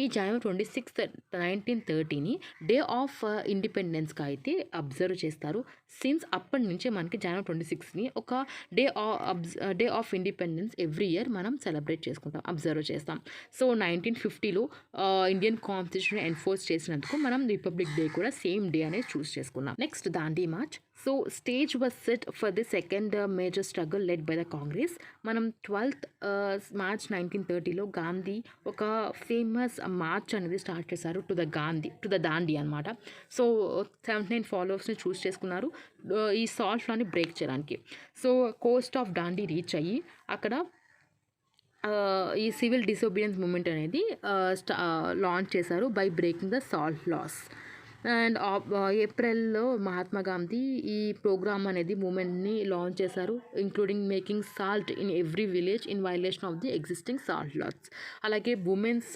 ఈ జనవరి 26, 1930ని డే ఆఫ్ ఇండిపెండెన్స్గా అయితే అబ్జర్వ్ చేస్తారు. సిన్స్ అప్పటి నుంచే మనకి జనవరి 26ని ఒక day of independence every year మనం సెలబ్రేట్ చేసుకుంటాం, అబ్జర్వ్ చేస్తాం. సో 1950లో ఇండియన్ కాన్స్టిట్యూషన్ ఎన్ఫోర్స్ చేసినందుకు మనం రిపబ్లిక్ డే కూడా సేమ్ డే అనేది చూస్ చేసుకుంటాం. Next Dandi march. So stage was set for the second major struggle led by the Congress. మనం 12th March 1930లో గాంధీ ఒక ఫేమస్ మార్చ్ అనేది స్టార్ట్ చేశారు టు ద దాండీ అనమాట. సో 79 ఫాలోవర్స్ని చూస్ చేసుకున్నారు ఈ సాల్ట్ని బ్రేక్ చేయడానికి. So coast of Dandi reach అయ్యి అక్కడ ఈ సివిల్ డిసోబీడియన్స్ మూమెంట్ అనేది లాంచ్ చేశారు by breaking the salt laws. And ఏప్రిల్లో మహాత్మా గాంధీ ఈ ప్రోగ్రామ్ అనేది మూమెంట్ని లాంచ్ చేశారు, including making salt in every village in violation of the existing salt laws. అలాగే ఉమెన్స్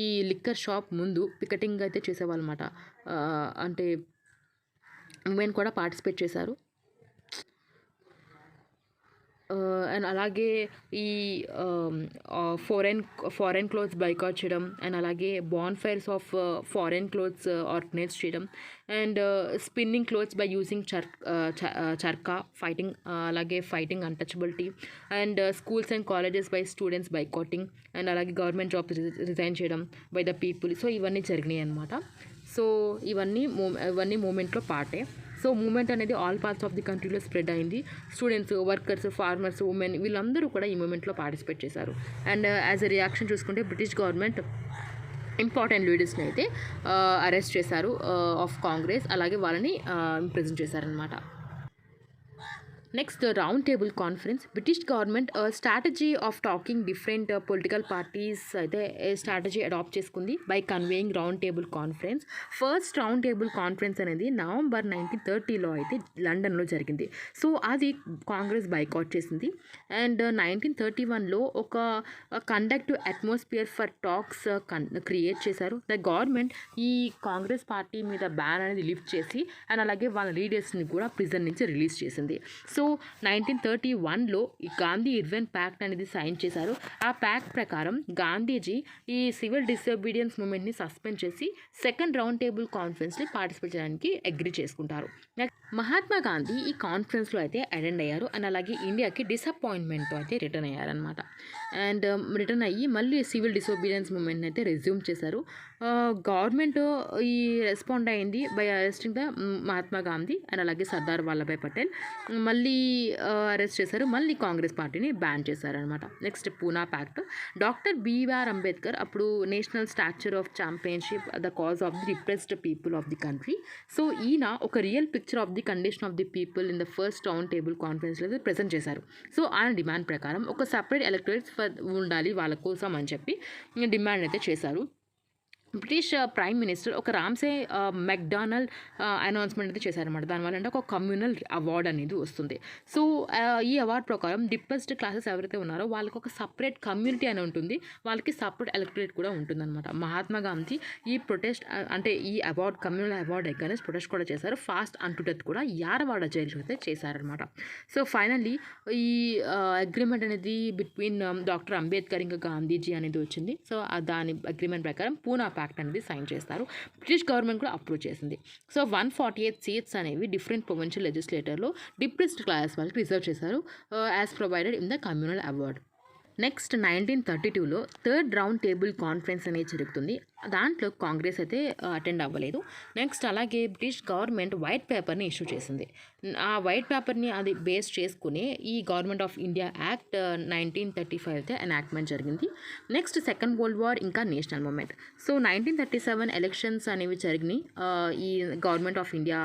ఈ లిక్కర్ షాప్ ముందు పికెటింగ్ అయితే చేసేవాళ్ళు అనమాట, అంటే ఉమెన్ కూడా పార్టిసిపేట్ చేశారు. అండ్ అలాగే ఈ ఫారెన్ క్లోత్స్ బైకాట్ చేయడం, అండ్ అలాగే bonfires of foreign clothes organise చేయడం, and spinning clothes by using charkha fighting, అలాగే fighting untouchability, and schools and colleges by students boycotting, and అలాగే గవర్నమెంట్ జాబ్స్ రిజైన్ చేయడం by the people. So ఇవన్నీ జరిగినాయి అనమాట. So ఇవన్నీ మూమెంట్లో పార్టే. సో మూమెంట్ అనేది ఆల్ పార్ట్స్ ఆఫ్ ది కంట్రీలో స్ప్రెడ్ అయింది. స్టూడెంట్స్, వర్కర్స్, ఫార్మర్స్, ఉమెన్ వీళ్ళందరూ కూడా ఈ మూమెంట్లో పార్టిసిపేట్ చేశారు. అండ్ యాజ్ ఎ రియాక్షన్ చూసుకుంటే బ్రిటిష్ గవర్నమెంట్ ఇంపార్టెంట్ లీడర్స్ని అయితే అరెస్ట్ చేశారు ఆఫ్ కాంగ్రెస్, అలాగే వాళ్ళని ఇంప్రిజన్ చేశారనమాట. Next round table conference. British government strategy of talking different political parties అయితే స్ట్రాటజీ అడాప్ట్ చేసుకుంది by conveying round table conference. First round table conference అనేది November 1930లో అయితే లండన్లో జరిగింది. సో అది కాంగ్రెస్ బైకాట్ చేసింది. అండ్ 1931లో ఒక conductive atmosphere for tax create చేశారు. ద గవర్నమెంట్ ఈ కాంగ్రెస్ పార్టీ మీద బ్యాన్ అనేది లిఫ్ట్ చేసి అండ్ అలాగే వాళ్ళ లీడర్స్ని కూడా ప్రిజన్ నుంచి రిలీజ్ చేసింది. సో 1931లో ఈ గాంధీ ఇర్విన్ ప్యాక్ట్ అనేది సైన్ చేశారు. ఆ ప్యాక్ట్ ప్రకారం గాంధీజీ ఈ సివిల్ డిసోబీడియన్స్ మూమెంట్ని సస్పెండ్ చేసి సెకండ్ రౌండ్ టేబుల్ కాన్ఫరెన్స్ని పార్టిసిపేట్ చేయడానికి అగ్రీ చేసుకుంటారు. మహాత్మా గాంధీ ఈ కాన్ఫరెన్స్లో అయితే అటెండ్ అయ్యారు అండ్ అలాగే ఇండియాకి డిసప్పాయింట్మెంట్తో అయితే రిటర్న్ అయ్యారనమాట. అండ్ రిటర్న్ అయ్యి మళ్ళీ సివిల్ డిసోబీడియన్స్ మూమెంట్ని అయితే రెజ్యూమ్ చేశారు. గవర్నమెంట్ ఈ రెస్పాండ్ అయింది by arresting the Mahatma Gandhi and అలాగే సర్దార్ వల్లభాయ్ పటేల్. మళ్ళీ అరెస్ట్ చేశారు, మళ్ళీ కాంగ్రెస్ పార్టీని బ్యాన్ చేశారనమాట. Next Poona pact. Doctor B R Ambedkar అప్పుడు national stature of championship the cause of the repressed people of the country. So ఈయన ఒక real picture of the condition of the people in the first round table కాన్ఫరెన్స్లో అయితే present చేశారు. So ఆయన demand ప్రకారం ఒక separate electorates ఉండాలి వాళ్ళ కోసం అని చెప్పి డిమాండ్ అయితే చేశారు. బ్రిటిష్ ప్రైమ్ మినిస్టర్ ఒక రామ్సే మెక్డానల్డ్ అనౌన్స్మెంట్ అయితే చేశారనమాట. దానివల్ల అంటే ఒక కమ్యూనల్ అవార్డ్ అనేది వస్తుంది. సో ఈ అవార్డ్ ప్రకారం డిప్రెస్డ్ క్లాసెస్ ఎవరైతే ఉన్నారో వాళ్ళకి ఒక సపరేట్ కమ్యూనిటీ అని ఉంటుంది, వాళ్ళకి సపరేట్ ఎలక్టరేట్ కూడా ఉంటుందన్నమాట. మహాత్మా గాంధీ ఈ ప్రొటెస్ట్ అంటే ఈ award communal award against protest కూడా చేశారు. ఫాస్ట్ అంటు డెత్ కూడా యారవాడ జైలు అయితే చేశారనమాట. సో ఫైనల్లీ ఈ అగ్రిమెంట్ అనేది బిట్వీన్ డాక్టర్ అంబేద్కర్ ఇంకా గాంధీజీ అనేది వచ్చింది. సో దాని అగ్రిమెంట్ ప్రకారం పూనా ప్యాక్ట్ అనేది సైన్ చేస్తారు. బ్రిటిష్ గవర్నమెంట్ కూడా అప్రూవ్ చేసింది. సో 148 సీట్స్ అనేవి డిఫరెంట్ ప్రొవిన్షియల్ లెజిస్లేటర్లో డిప్రెస్డ్ క్లాస్ వాళ్ళకి రిజర్వ్ చేశారు as provided in the communal award. Next 1932లో థర్డ్ రౌండ్ టేబుల్ కాన్ఫరెన్స్ అనేది జరుగుతుంది. దాంట్లో కాంగ్రెస్ అయితే అటెండ్ అవ్వలేదు. నెక్స్ట్ అలాగే బ్రిటిష్ గవర్నమెంట్ వైట్ పేపర్ని ఇష్యూ చేసింది. ఆ వైట్ పేపర్ని అది బేస్ చేసుకుని ఈ గవర్నమెంట్ ఆఫ్ ఇండియా యాక్ట్ 1935 అయితే ఎనాక్ట్మెంట్ జరిగింది. నెక్స్ట్ సెకండ్ వరల్డ్ వార్ ఇంకా నేషనల్ మూమెంట్. సో 1937 ఎలక్షన్స్ అనేవి జరిగినాయి. ఈ government of India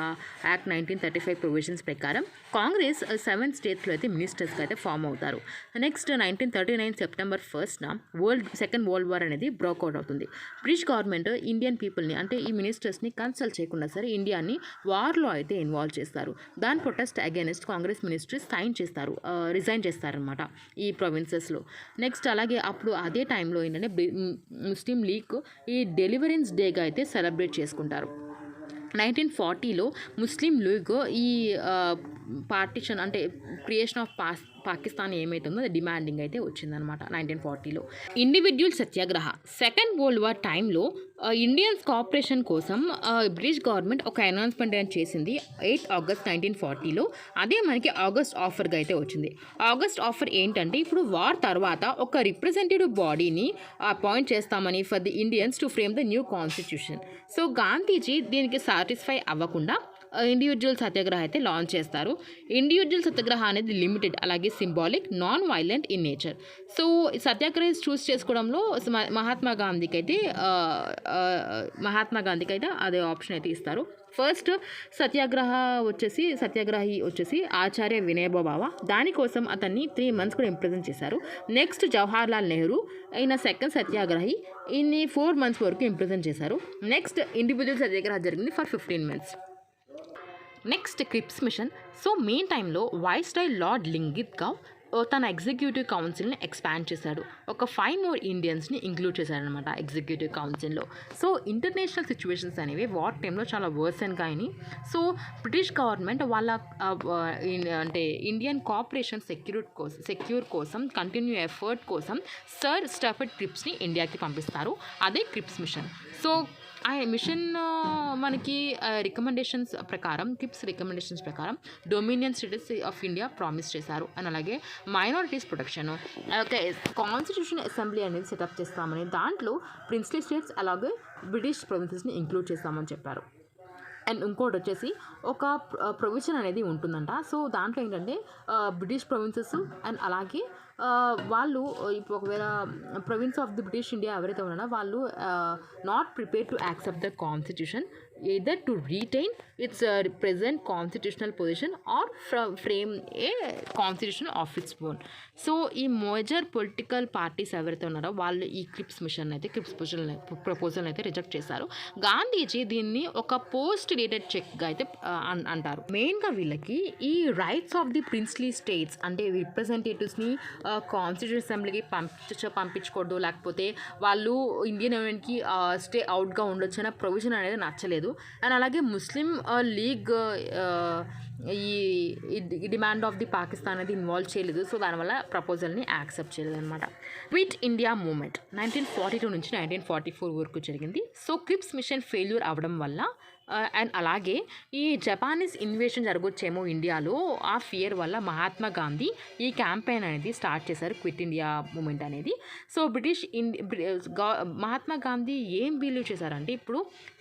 act 1935 provisions ప్రకారం కాంగ్రెస్ 7 స్టేట్స్లో అయితే మినిస్టర్స్గా అయితే ఫామ్ అవుతారు. నెక్స్ట్ 1939 సెప్టెంబర్ 1న సెకండ్ వరల్డ్ వార్ అనేది బ్రేక్అవుట్ అవుతుంది. బ్రిటిష్ గవర్నమెంట్ ఇండియన్ పీపుల్ని అంటే ఈ మినిస్టర్స్ని కన్సల్ట్ చేయకుండా సరే ఇండియాని వార్లో అయితే ఇన్వాల్వ్ చేస్తారు. దాని protest against Congress ministry resign చేస్తారనమాట ఈ ప్రొవిన్సెస్లో. నెక్స్ట్ అలాగే అప్పుడు అదే టైంలో ఏంటంటే ముస్లిం లీగ్ ఈ డెలివరెన్స్ డేగా అయితే సెలబ్రేట్ చేసుకుంటారు. 1940లో ముస్లిం లీగ్ ఈ పార్టిషన్ అంటే క్రియేషన్ ఆఫ్ పాకిస్తాన్ ఏమైతుందో అది డిమాండింగ్ అయితే వచ్చిందనమాట 1940లో. ఇండివిజువల్ సత్యాగ్రహ. సెకండ్ వరల్డ్ వార్ టైంలో ఇండియన్స్ కోఆపరేషన్ కోసం బ్రిటిష్ గవర్నమెంట్ ఒక అనౌన్స్మెంట్ అనేది చేసింది 8 ఆగస్ట్ 1940లో. అదే మనకి ఆగస్ట్ ఆఫర్గా అయితే వచ్చింది. ఆగస్ట్ ఆఫర్ ఏంటంటే ఇప్పుడు వార్ తర్వాత ఒక రిప్రజెంటేటివ్ బాడీని అపాయింట్ చేస్తామని for the Indians to frame the new constitution. So Gandhiji దీనికి సాటిస్ఫై అవ్వకుండా ఇండివిజువల్ సత్యాగ్రహ అయితే లాంచ్ చేస్తారు. ఇండివిజువల్ సత్యాగ్రహ అనేది లిమిటెడ్, అలాగే symbolic, non violent in nature. So satyagraha choose చేసుకోవడంలో మహాత్మా గాంధీకి అయితే అదే ఆప్షన్ అయితే ఇస్తారు. ఫస్ట్ సత్యాగ్రహి వచ్చేసి ఆచార్య వినోబా భావే. దానికోసం అతన్ని 3 months కూడా ఇంప్రిజన్ చేశారు. నెక్స్ట్ జవహర్లాల్ నెహ్రూ ఈయన సెకండ్ సత్యాగ్రహి, ఈయన్ని 4 months వరకు ఇంప్రిజన్ చేశారు. నెక్స్ట్ ఇండివిజువల్ సత్యాగ్రహ జరిగింది for 15 months. Next క్రిప్స్ machine. So main టైంలో వైస్రాయ్ లార్డ్ లింగిత్గావ్ తన ఎగ్జిక్యూటివ్ కౌన్సిల్ని ఎక్స్పాండ్ చేశాడు. ఒక 5 మోర్ ఇండియన్స్ని ఇంక్లూడ్ చేశాడనమాట ఎగ్జిక్యూటివ్ కౌన్సిల్లో. సో ఇంటర్నేషనల్ సిచ్యువేషన్స్ అనేవి వార్ టైంలో చాలా వర్సన్గా అయినాయి. సో బ్రిటిష్ గవర్నమెంట్ వాళ్ళ అంటే ఇండియన్ కోఆపరేషన్ సెక్యూర్ కోసం కంటిన్యూ ఎఫర్ట్ కోసం సర్ స్టఫర్డ్ క్రిప్స్ని ఇండియాకి పంపిస్తారు. అదే క్రిప్స్ మిషన్. సో ఆ మిషన్ మనకి రికమెండేషన్స్ ప్రకారం dominion status of India promise చేశారు. అండ్ అలాగే minorities protection, okay, constitution assembly అనేది సెటప్ చేస్తామని, దాంట్లో ప్రిన్స్లీ స్టేట్స్ అలాగే బ్రిటిష్ ప్రొవిన్సెస్ని ఇంక్లూడ్ చేస్తామని చెప్పారు. అండ్ ఇంకోటి వచ్చేసి ఒక ప్రొవిజన్ అనేది ఉంటుందంట. సో దాంట్లో ఏంటంటే బ్రిటిష్ ప్రొవిన్సెస్ అండ్ అలాగే వాళ్ళు ఇప్పుడు ఒకవేళ province of the British India ఎవరైతే ఉన్నారో వాళ్ళు not prepare to accept the constitution either to retain its present constitutional position or frame a constitution of its own. So ఈ మేజర్ పొలిటికల్ పార్టీస్ ఎవరైతే ఉన్నారో వాళ్ళు ఈ క్రిప్స్ ప్రపోజల్ అయితే రిజెక్ట్ చేశారు. గాంధీజీ దీన్ని ఒక పోస్ట్ డేటెడ్ చెక్గా అయితే అంటారు. మెయిన్గా వీళ్ళకి ఈ rights of the princely states అంటే రిప్రజెంటేటివ్స్ని కాన్స్టిట్యూషన్ అసెంబ్లీకి పంపించకూడదు, లేకపోతే వాళ్ళు ఇండియన్ యూనియన్కి స్టే అవుట్గా ఉండొచ్చు అనే ప్రొవిజన్ అనేది నచ్చలేదు. అండ్ అలాగే ముస్లిం లీగ్ ఈ డిమాండ్ ఆఫ్ ది పాకిస్తాన్ అనేది ఇన్వాల్వ్ చేయలేదు. సో దానివల్ల ప్రపోజల్ని యాక్సెప్ట్ చేయలేదు అనమాట. క్విట్ ఇండియా మూమెంట్ 1942 నుంచి 1944 వరకు జరిగింది. సో క్రిప్స్ మిషన్ ఫెయిల్యూర్ అవ్వడం వల్ల అండ్ అలాగే ఈ జపానీస్ ఇన్వేషన్ జరగొచ్చేమో ఇండియాలో ఆ ఫియర్ వల్ల మహాత్మా గాంధీ ఈ క్యాంపెయిన్ అనేది స్టార్ట్ చేశారు, క్విట్ ఇండియా మూమెంట్ అనేది. సో మహాత్మా గాంధీ ఏం బిలీవ్ చేశారంటే ఇప్పుడు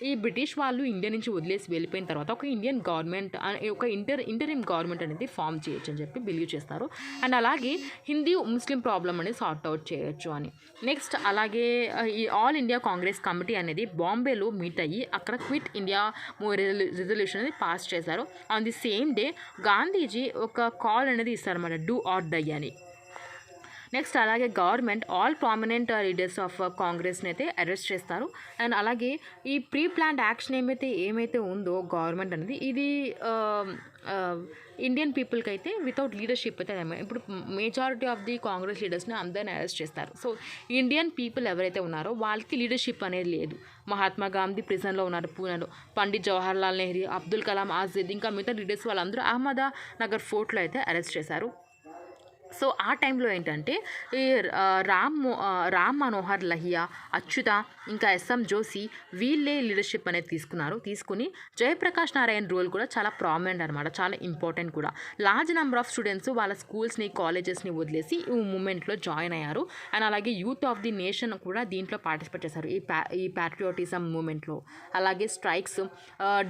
ఈ బ్రిటిష్ వాళ్ళు ఇండియా నుంచి వదిలేసి వెళ్ళిపోయిన తర్వాత ఒక ఇండియన్ గవర్నమెంట్ ఒక ఇంటరిమ్ గవర్నమెంట్ అనేది ఫామ్ చేయొచ్చు అని చెప్పి బిలీవ్ చేస్తారు. అండ్ అలాగే హిందూ ముస్లిం ప్రాబ్లం అనేది సార్ట్ అవుట్ చేయొచ్చు అని. నెక్స్ట్ అలాగే ఈ ఆల్ ఇండియా కాంగ్రెస్ కమిటీ అనేది బాంబేలో మీట్ అయ్యి అక్కడ క్విట్ ఇండియా రిజల్యూషన్ అనేది పాస్ చేశారు. On the same day Gandhiji ఒక కాల్ అనేది ఇస్తారన్నమాట, డూ ఆర్ డై అని. నెక్స్ట్ అలాగే government all prominent leaders of కాంగ్రెస్ని అయితే అరెస్ట్ చేస్తారు. అండ్ అలాగే ఈ ప్రీ ప్లాన్డ్ యాక్షన్ ఏమైతే ఉందో గవర్నమెంట్ అనేది ఇది ఇండియన్ పీపుల్కి అయితే వితౌట్ లీడర్షిప్ అయితే ఇప్పుడు మెజారిటీ ఆఫ్ ది కాంగ్రెస్ లీడర్స్ని అందరిని అరెస్ట్ చేస్తారు. సో ఇండియన్ పీపుల్ ఎవరైతే ఉన్నారో వాళ్ళకి లీడర్షిప్ అనేది లేదు. మహాత్మా గాంధీ ప్రిజన్లో ఉన్నారు పూణేలో, పండిత్ జవహర్లాల్ నెహ్రూ, అబ్దుల్ కలాం ఆజాద్ ఇంకా మిగతా లీడర్స్ వాళ్ళందరూ అహ్మదానగర్ ఫోర్ట్లో అయితే అరెస్ట్ చేశారు. సో ఆ టైంలో ఏంటంటే ఈ రామ్ మనోహర్ లహియా, అచ్యుత ఇంకా ఎస్ఎం జోషి వీళ్ళే లీడర్షిప్ అనేది తీసుకుని జయప్రకాష్ నారాయణ్ రోల్ కూడా చాలా ప్రామినెంట్ అనమాట, చాలా ఇంపార్టెంట్ కూడా. లార్జ్ నెంబర్ ఆఫ్ స్టూడెంట్స్ వాళ్ళ స్కూల్స్ని కాలేజెస్ని వదిలేసి ఈ మూమెంట్లో జాయిన్ అయ్యారు. అండ్ అలాగే యూత్ ఆఫ్ ది నేషన్ కూడా దీంట్లో పార్టిసిపేట్ చేశారు ఈ ప్యాట్రియాటిజం మూమెంట్లో. అలాగే స్ట్రైక్స్,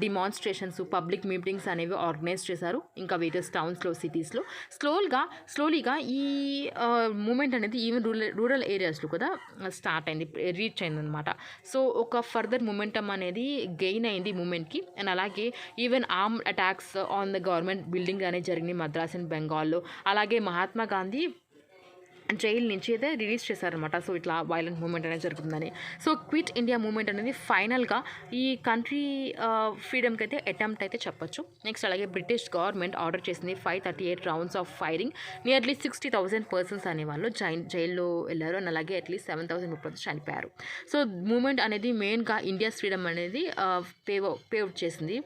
డిమాన్స్ట్రేషన్స్, పబ్లిక్ మీటింగ్స్ అనేవి ఆర్గనైజ్ చేశారు ఇంకా వేరియస్ టౌన్స్లో, సిటీస్లో. స్లోలీగా ఈ మూమెంట్ అనేది ఈవెన్ రూరల్ ఏరియాస్లో కూడా స్టార్ట్ అయింది, రీచ్ అయింది అనమాట. సో ఒక ఫర్దర్ మూమెంటమ్ అనేది గెయిన్ అయింది మూమెంట్కి. అండ్ అలాగే even arm attacks on the government building అనేది జరిగింది మద్రాస్ అండ్ బెంగాల్లో. అలాగే మహాత్మా గాంధీ జైలు నుంచి అయితే రిలీజ్ చేశారనమాట. సో ఇట్లా వైలెంట్ మూమెంట్ అనేది జరుగుతుందని. సో క్విట్ ఇండియా మూమెంట్ అనేది ఫైనల్గా ఈ కంట్రీ ఫ్రీడమ్కి అయితే అటెంప్ట్ అయితే చెప్పొచ్చు. నెక్స్ట్ అలాగే బ్రిటిష్ గవర్నమెంట్ ఆర్డర్ చేసింది 538 rounds of firing. Nearly 60,000 persons అనేవాళ్ళు జైల్లో వెళ్ళారు. అండ్ అలాగే అట్లీస్ట్ 7,000 people చనిపోయారు. సో మూమెంట్ అనేది మెయిన్గా ఇండియాస్ ఫ్రీడమ్ అనేది పేవ్ చేసింది.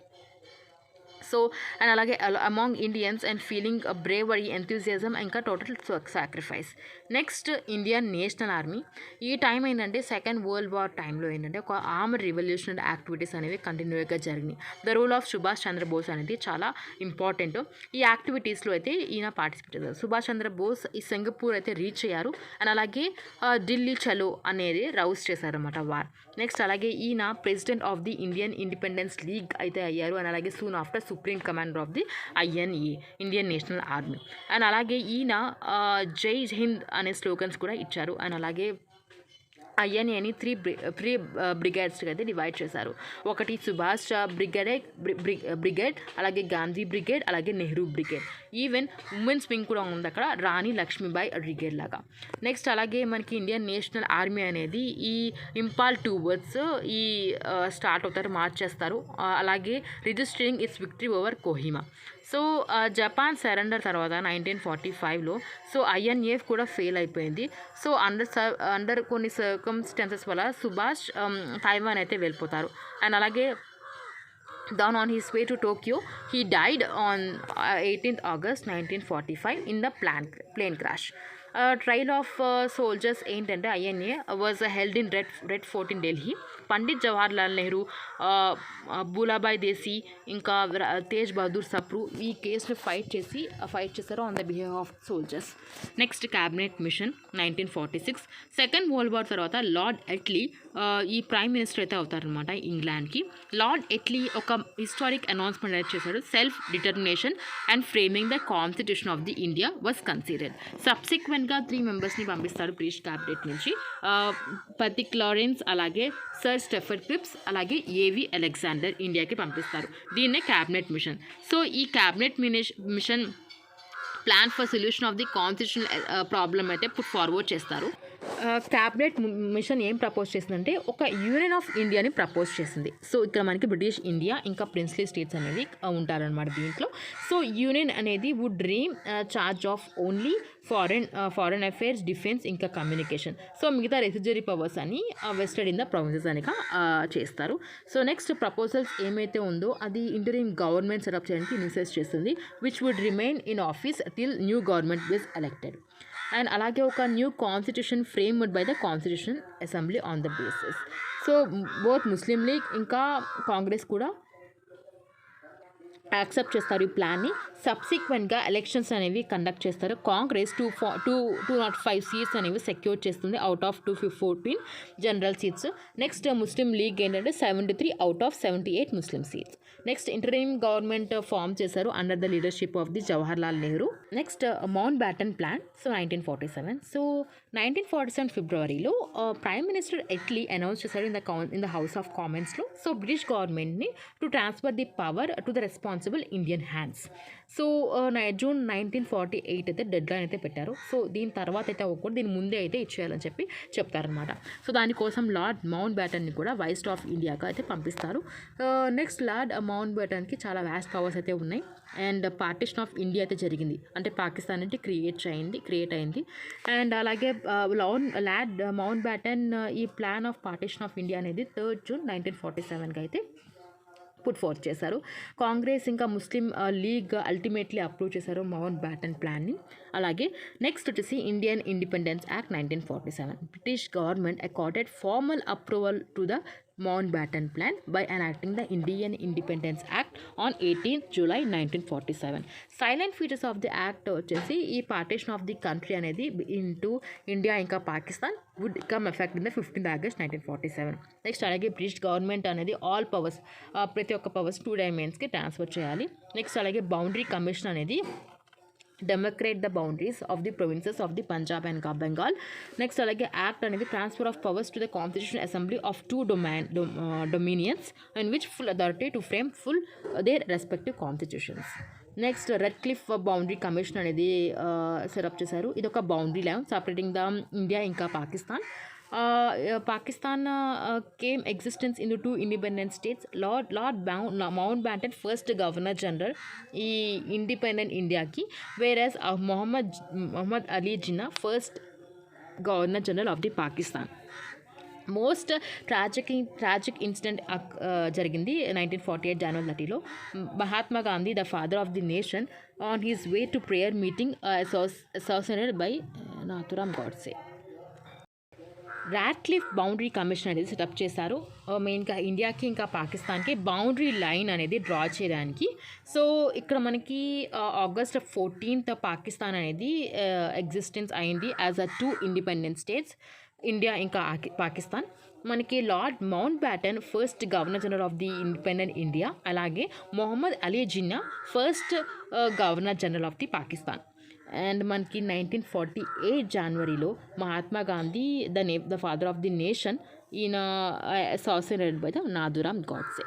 సో అండ్ అలాగే among Indians and feeling bravery, enthusiasm ఇంకా total sacrifice. Next Indian national army. ఈ టైం ఏంటంటే సెకండ్ వరల్డ్ వార్ టైంలో ఏంటంటే ఒక ఆర్మ్డ్ రివల్యూషనరీ యాక్టివిటీస్ అనేవి కంటిన్యూగా జరిగినాయి. The role of Subhash Chandra Bose అనేది చాలా ఇంపార్టెంట్. ఈ యాక్టివిటీస్లో అయితే ఈయన పార్టిసిపేట్ చేశారు. సుభాష్ చంద్రబోస్ ఈ సింగపూర్ అయితే రీచ్ అయ్యారు. అండ్ అలాగే ఢిల్లీ చలో అనేది రౌస్ చేశారన్నమాట వార్. నెక్స్ట్ అలాగే ఈయన president of the Indian independence league అయితే అయ్యారు. అండ్ అలాగే soon after supreme commander of the INA, Indian national army. And అలాగే ఈయన జై హింద్ అనే స్లోగన్స్ కూడా ఇచ్చారు. అండ్ అలాగే ఐఎన్ఏని త్రీ బ్రిగేడ్స్గా అయితే డివైడ్ చేశారు. ఒకటి సుభాష్ బ్రిగేడ్, అలాగే గాంధీ బ్రిగేడ్, అలాగే Nehru brigade. Even women's wing కూడా ఉంది అక్కడ, రాణి లక్ష్మీబాయి బ్రిగేడ్ లాగా. నెక్స్ట్ అలాగే మనకి ఇండియన్ నేషనల్ ఆర్మీ అనేది ఈ ఇంపాల్ వర్డ్స్ ఈ స్టార్ట్ అవుతారు, మార్చ్ చేస్తారు. అలాగే registering it's victory over Kohima. So Japan surrender తర్వాత 1945లో సో ఐఎన్ఏ కూడా ఫెయిల్ అయిపోయింది. సో అండర్ కొన్ని సర్కమ్స్టాన్సెస్ వల్ల సుభాష్ తైవాన్ అయితే వెళ్ళిపోతారు. అండ్ అలాగే down on his way to Tokyo, he died on 18th August 1945 in the plane crash. Trial of soldiers ఏంటంటే INA was held in red fort in Delhi. Pandit Jawaharlal Nehru, Bhulabhai Desai, ఇంకా తేజ్ బహదూర్ సప్రు ఈ కేసుని ఫైట్ చేశారు on the behalf of soldiers. Next cabinet mission 1946. Second world war తర్వాత lord Attlee ఈ prime minister అయితే అవుతారనమాట ఇంగ్లాండ్కి. Lord ఎట్లీ ఒక హిస్టారిక్ అనౌన్స్మెంట్ అయితే చేశాడు. Self determination and framing the constitution of the India was considered. సబ్సిక్వెంట్గా 3 మెంబర్స్ని పంపిస్తారు బ్రిటిష్ క్యాబినెట్ నుంచి. పతిక్ లారెన్స్, అలాగే సర్ స్టెఫర్డ్ క్రిప్స్, అలాగే ఏవి అలెగ్జాండర్ ఇండియాకి పంపిస్తారు. దీన్నే క్యాబినెట్ మిషన్. సో ఈ cabinet mission plan for solution of the constitutional problem అయితే పుట్ ఫార్వర్డ్ చేస్తారు. క్యాబినెట్ మిషన్ ఏం ప్రపోజ్ చేసిందంటే ఒక యూనియన్ ఆఫ్ ఇండియాని ప్రపోజ్ చేసింది. సో ఇక్కడ మనకి బ్రిటిష్ ఇండియా ఇంకా ప్రిన్స్లీ స్టేట్స్ అనేవి ఉంటారనమాట దీంట్లో. సో యూనియన్ అనేది would ream charge of only foreign affairs, defence, ఇంకా కమ్యూనికేషన్. సో మిగతా రెసిడ్యూరీ పవర్స్ అని వెస్టెడ్ ఇన్ ద ప్రొవిన్సెస్ అని చేస్తారు. సో నెక్స్ట్ ప్రపోజల్స్ ఏమైతే ఉందో అది ఇంటరిమ్ గవర్నమెంట్ సెటప్ చేయడానికి ఇనిషియేట్ చేస్తుంది, which would remain in office till new government was elected. And అలాగే ఒక new constitution framed by the constitution assembly on the basis. So both Muslim league ఇంకా కాంగ్రెస్ కూడా accept చేస్తారు ఈ ప్లాన్ని. సబ్సిక్వెంట్గా ఎలక్షన్స్ అనేవి కండక్ట్ చేస్తారు. కాంగ్రెస్ 205 సీట్స్ అనేవి సెక్యూర్ చేస్తుంది out of 214 general seats. Next Muslim league ఏంటంటే 73 out of 78 Muslim seats. Next interim government form చేశారు under the leadership of the Jawaharlal Nehru. Next Mountbatten plan. So 1947. So 1947 ఫిబ్రవరిలో ప్రైమ్ మినిస్టర్ ఎట్లీ అనౌన్స్ చేశారు in the house of కామన్స్లో. So British గవర్నమెంట్ని to transfer the power to the responsible Indian hands. So June 1948 అయితే dead line అయితే పెట్టారు. So దీని తర్వాత అయితే అవ్వకూడదు, దీని ముందే అయితే ఇచ్చేయాలని చెప్తారనమాట. సో దానికోసం లార్డ్ మౌంట్ బ్యాటన్ని కూడా వైస్రాయ్ ఆఫ్ ఇండియాగా అయితే పంపిస్తారు. నెక్స్ట్ లార్డ్ మౌంట్ బ్యాటన్కి చాలా వ్యాస్ట్ పవర్స్ అయితే ఉన్నాయి. అండ్ పార్టిషన్ ఆఫ్ ఇండియా అయితే జరిగింది, అంటే పాకిస్తాన్ అంటే క్రియేట్ అయింది. అండ్ అలాగే లార్డ్ మౌంట్ బ్యాటన్ ఈ plan of partition of India అనేది 3rd జూన్ 1947కి అయితే పుట్ ఫోర్త్ చేశారు. కాంగ్రెస్ ఇంకా ముస్లిం లీగ్ అల్టిమేట్లీ అప్రూవ్ చేశారు మౌంట్ బ్యాటన్ ప్లాన్ని. అలాగే నెక్స్ట్ వచ్చేసి Indian Independence Act 1947. British government accorded formal approval to the Mountbatten plan by enacting the Indian Independence Act on 18th July 1947. Salient features of the act వచ్చేసి ఈ partition of the country అనేది into India ఇంకా Pakistan would come effect in the 15th August 1947. Next అలాగే British government అనేది all powers ప్రతి ఒక్క powers 2 డైమెన్స్కి transfer చేయాలి. నెక్స్ట్ అలాగే బౌండరీ కమిషన్ అనేది demarcate the boundaries of the provinces of the Punjab and Bengal. Next అలాగే యాక్ట్ అనేది transfer of powers to the constitution assembly of 2 dominions and which full authority to frame full their respective constitutions. Next Radcliffe boundary commission అనేది setup చేశారు. ఇది ఒక boundary line separating the India ఇంకా Pakistan. Pakistan came existence into 2 independent states. Lord Mountbatten first Governor General ఈ independent ఇండియాకి, whereas Muhammad Ali Jinnah first Governor General of the Pakistan. Most tragic incident జరిగింది 1948 January 30లో. Mahatma Gandhi the father of the nation on his way to prayer meeting associated by Nathuram Godse. Radcliffe boundary commission అనేది setup చేశారు మెయిన్గా ఇండియాకి ఇంకా పాకిస్తాన్కి boundary line అనేది draw చేయడానికి. సో ఇక్కడ మనకి August 14th పాకిస్తాన్ అనేది ఎగ్జిస్టెన్స్ అయింది as a 2 independent states, India ఇంకా పాకిస్తాన్. మనకి lord Mountbatten first governor general of the independent India, అలాగే Mohammed Ali Jinnah first governor general of the Pakistan. And మనకి 1948 జనవరిలో Mahatma Gandhi the father of the nation ఈయన assassinated by the Nathuram Godse.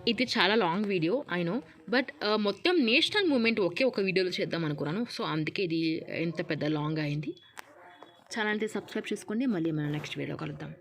ఇది చాలా లాంగ్ వీడియో అయినో, but మొత్తం నేషనల్ మూమెంట్ ఒకే ఒక వీడియోలో చేద్దాం అనుకున్నాను. సో అందుకే ఇది ఎంత పెద్ద లాంగ్ అయింది. ఛానల్ని సబ్స్క్రైబ్ చేసుకోండి. మళ్ళీ మనం నెక్స్ట్ వీడియోలో కలుద్దాం.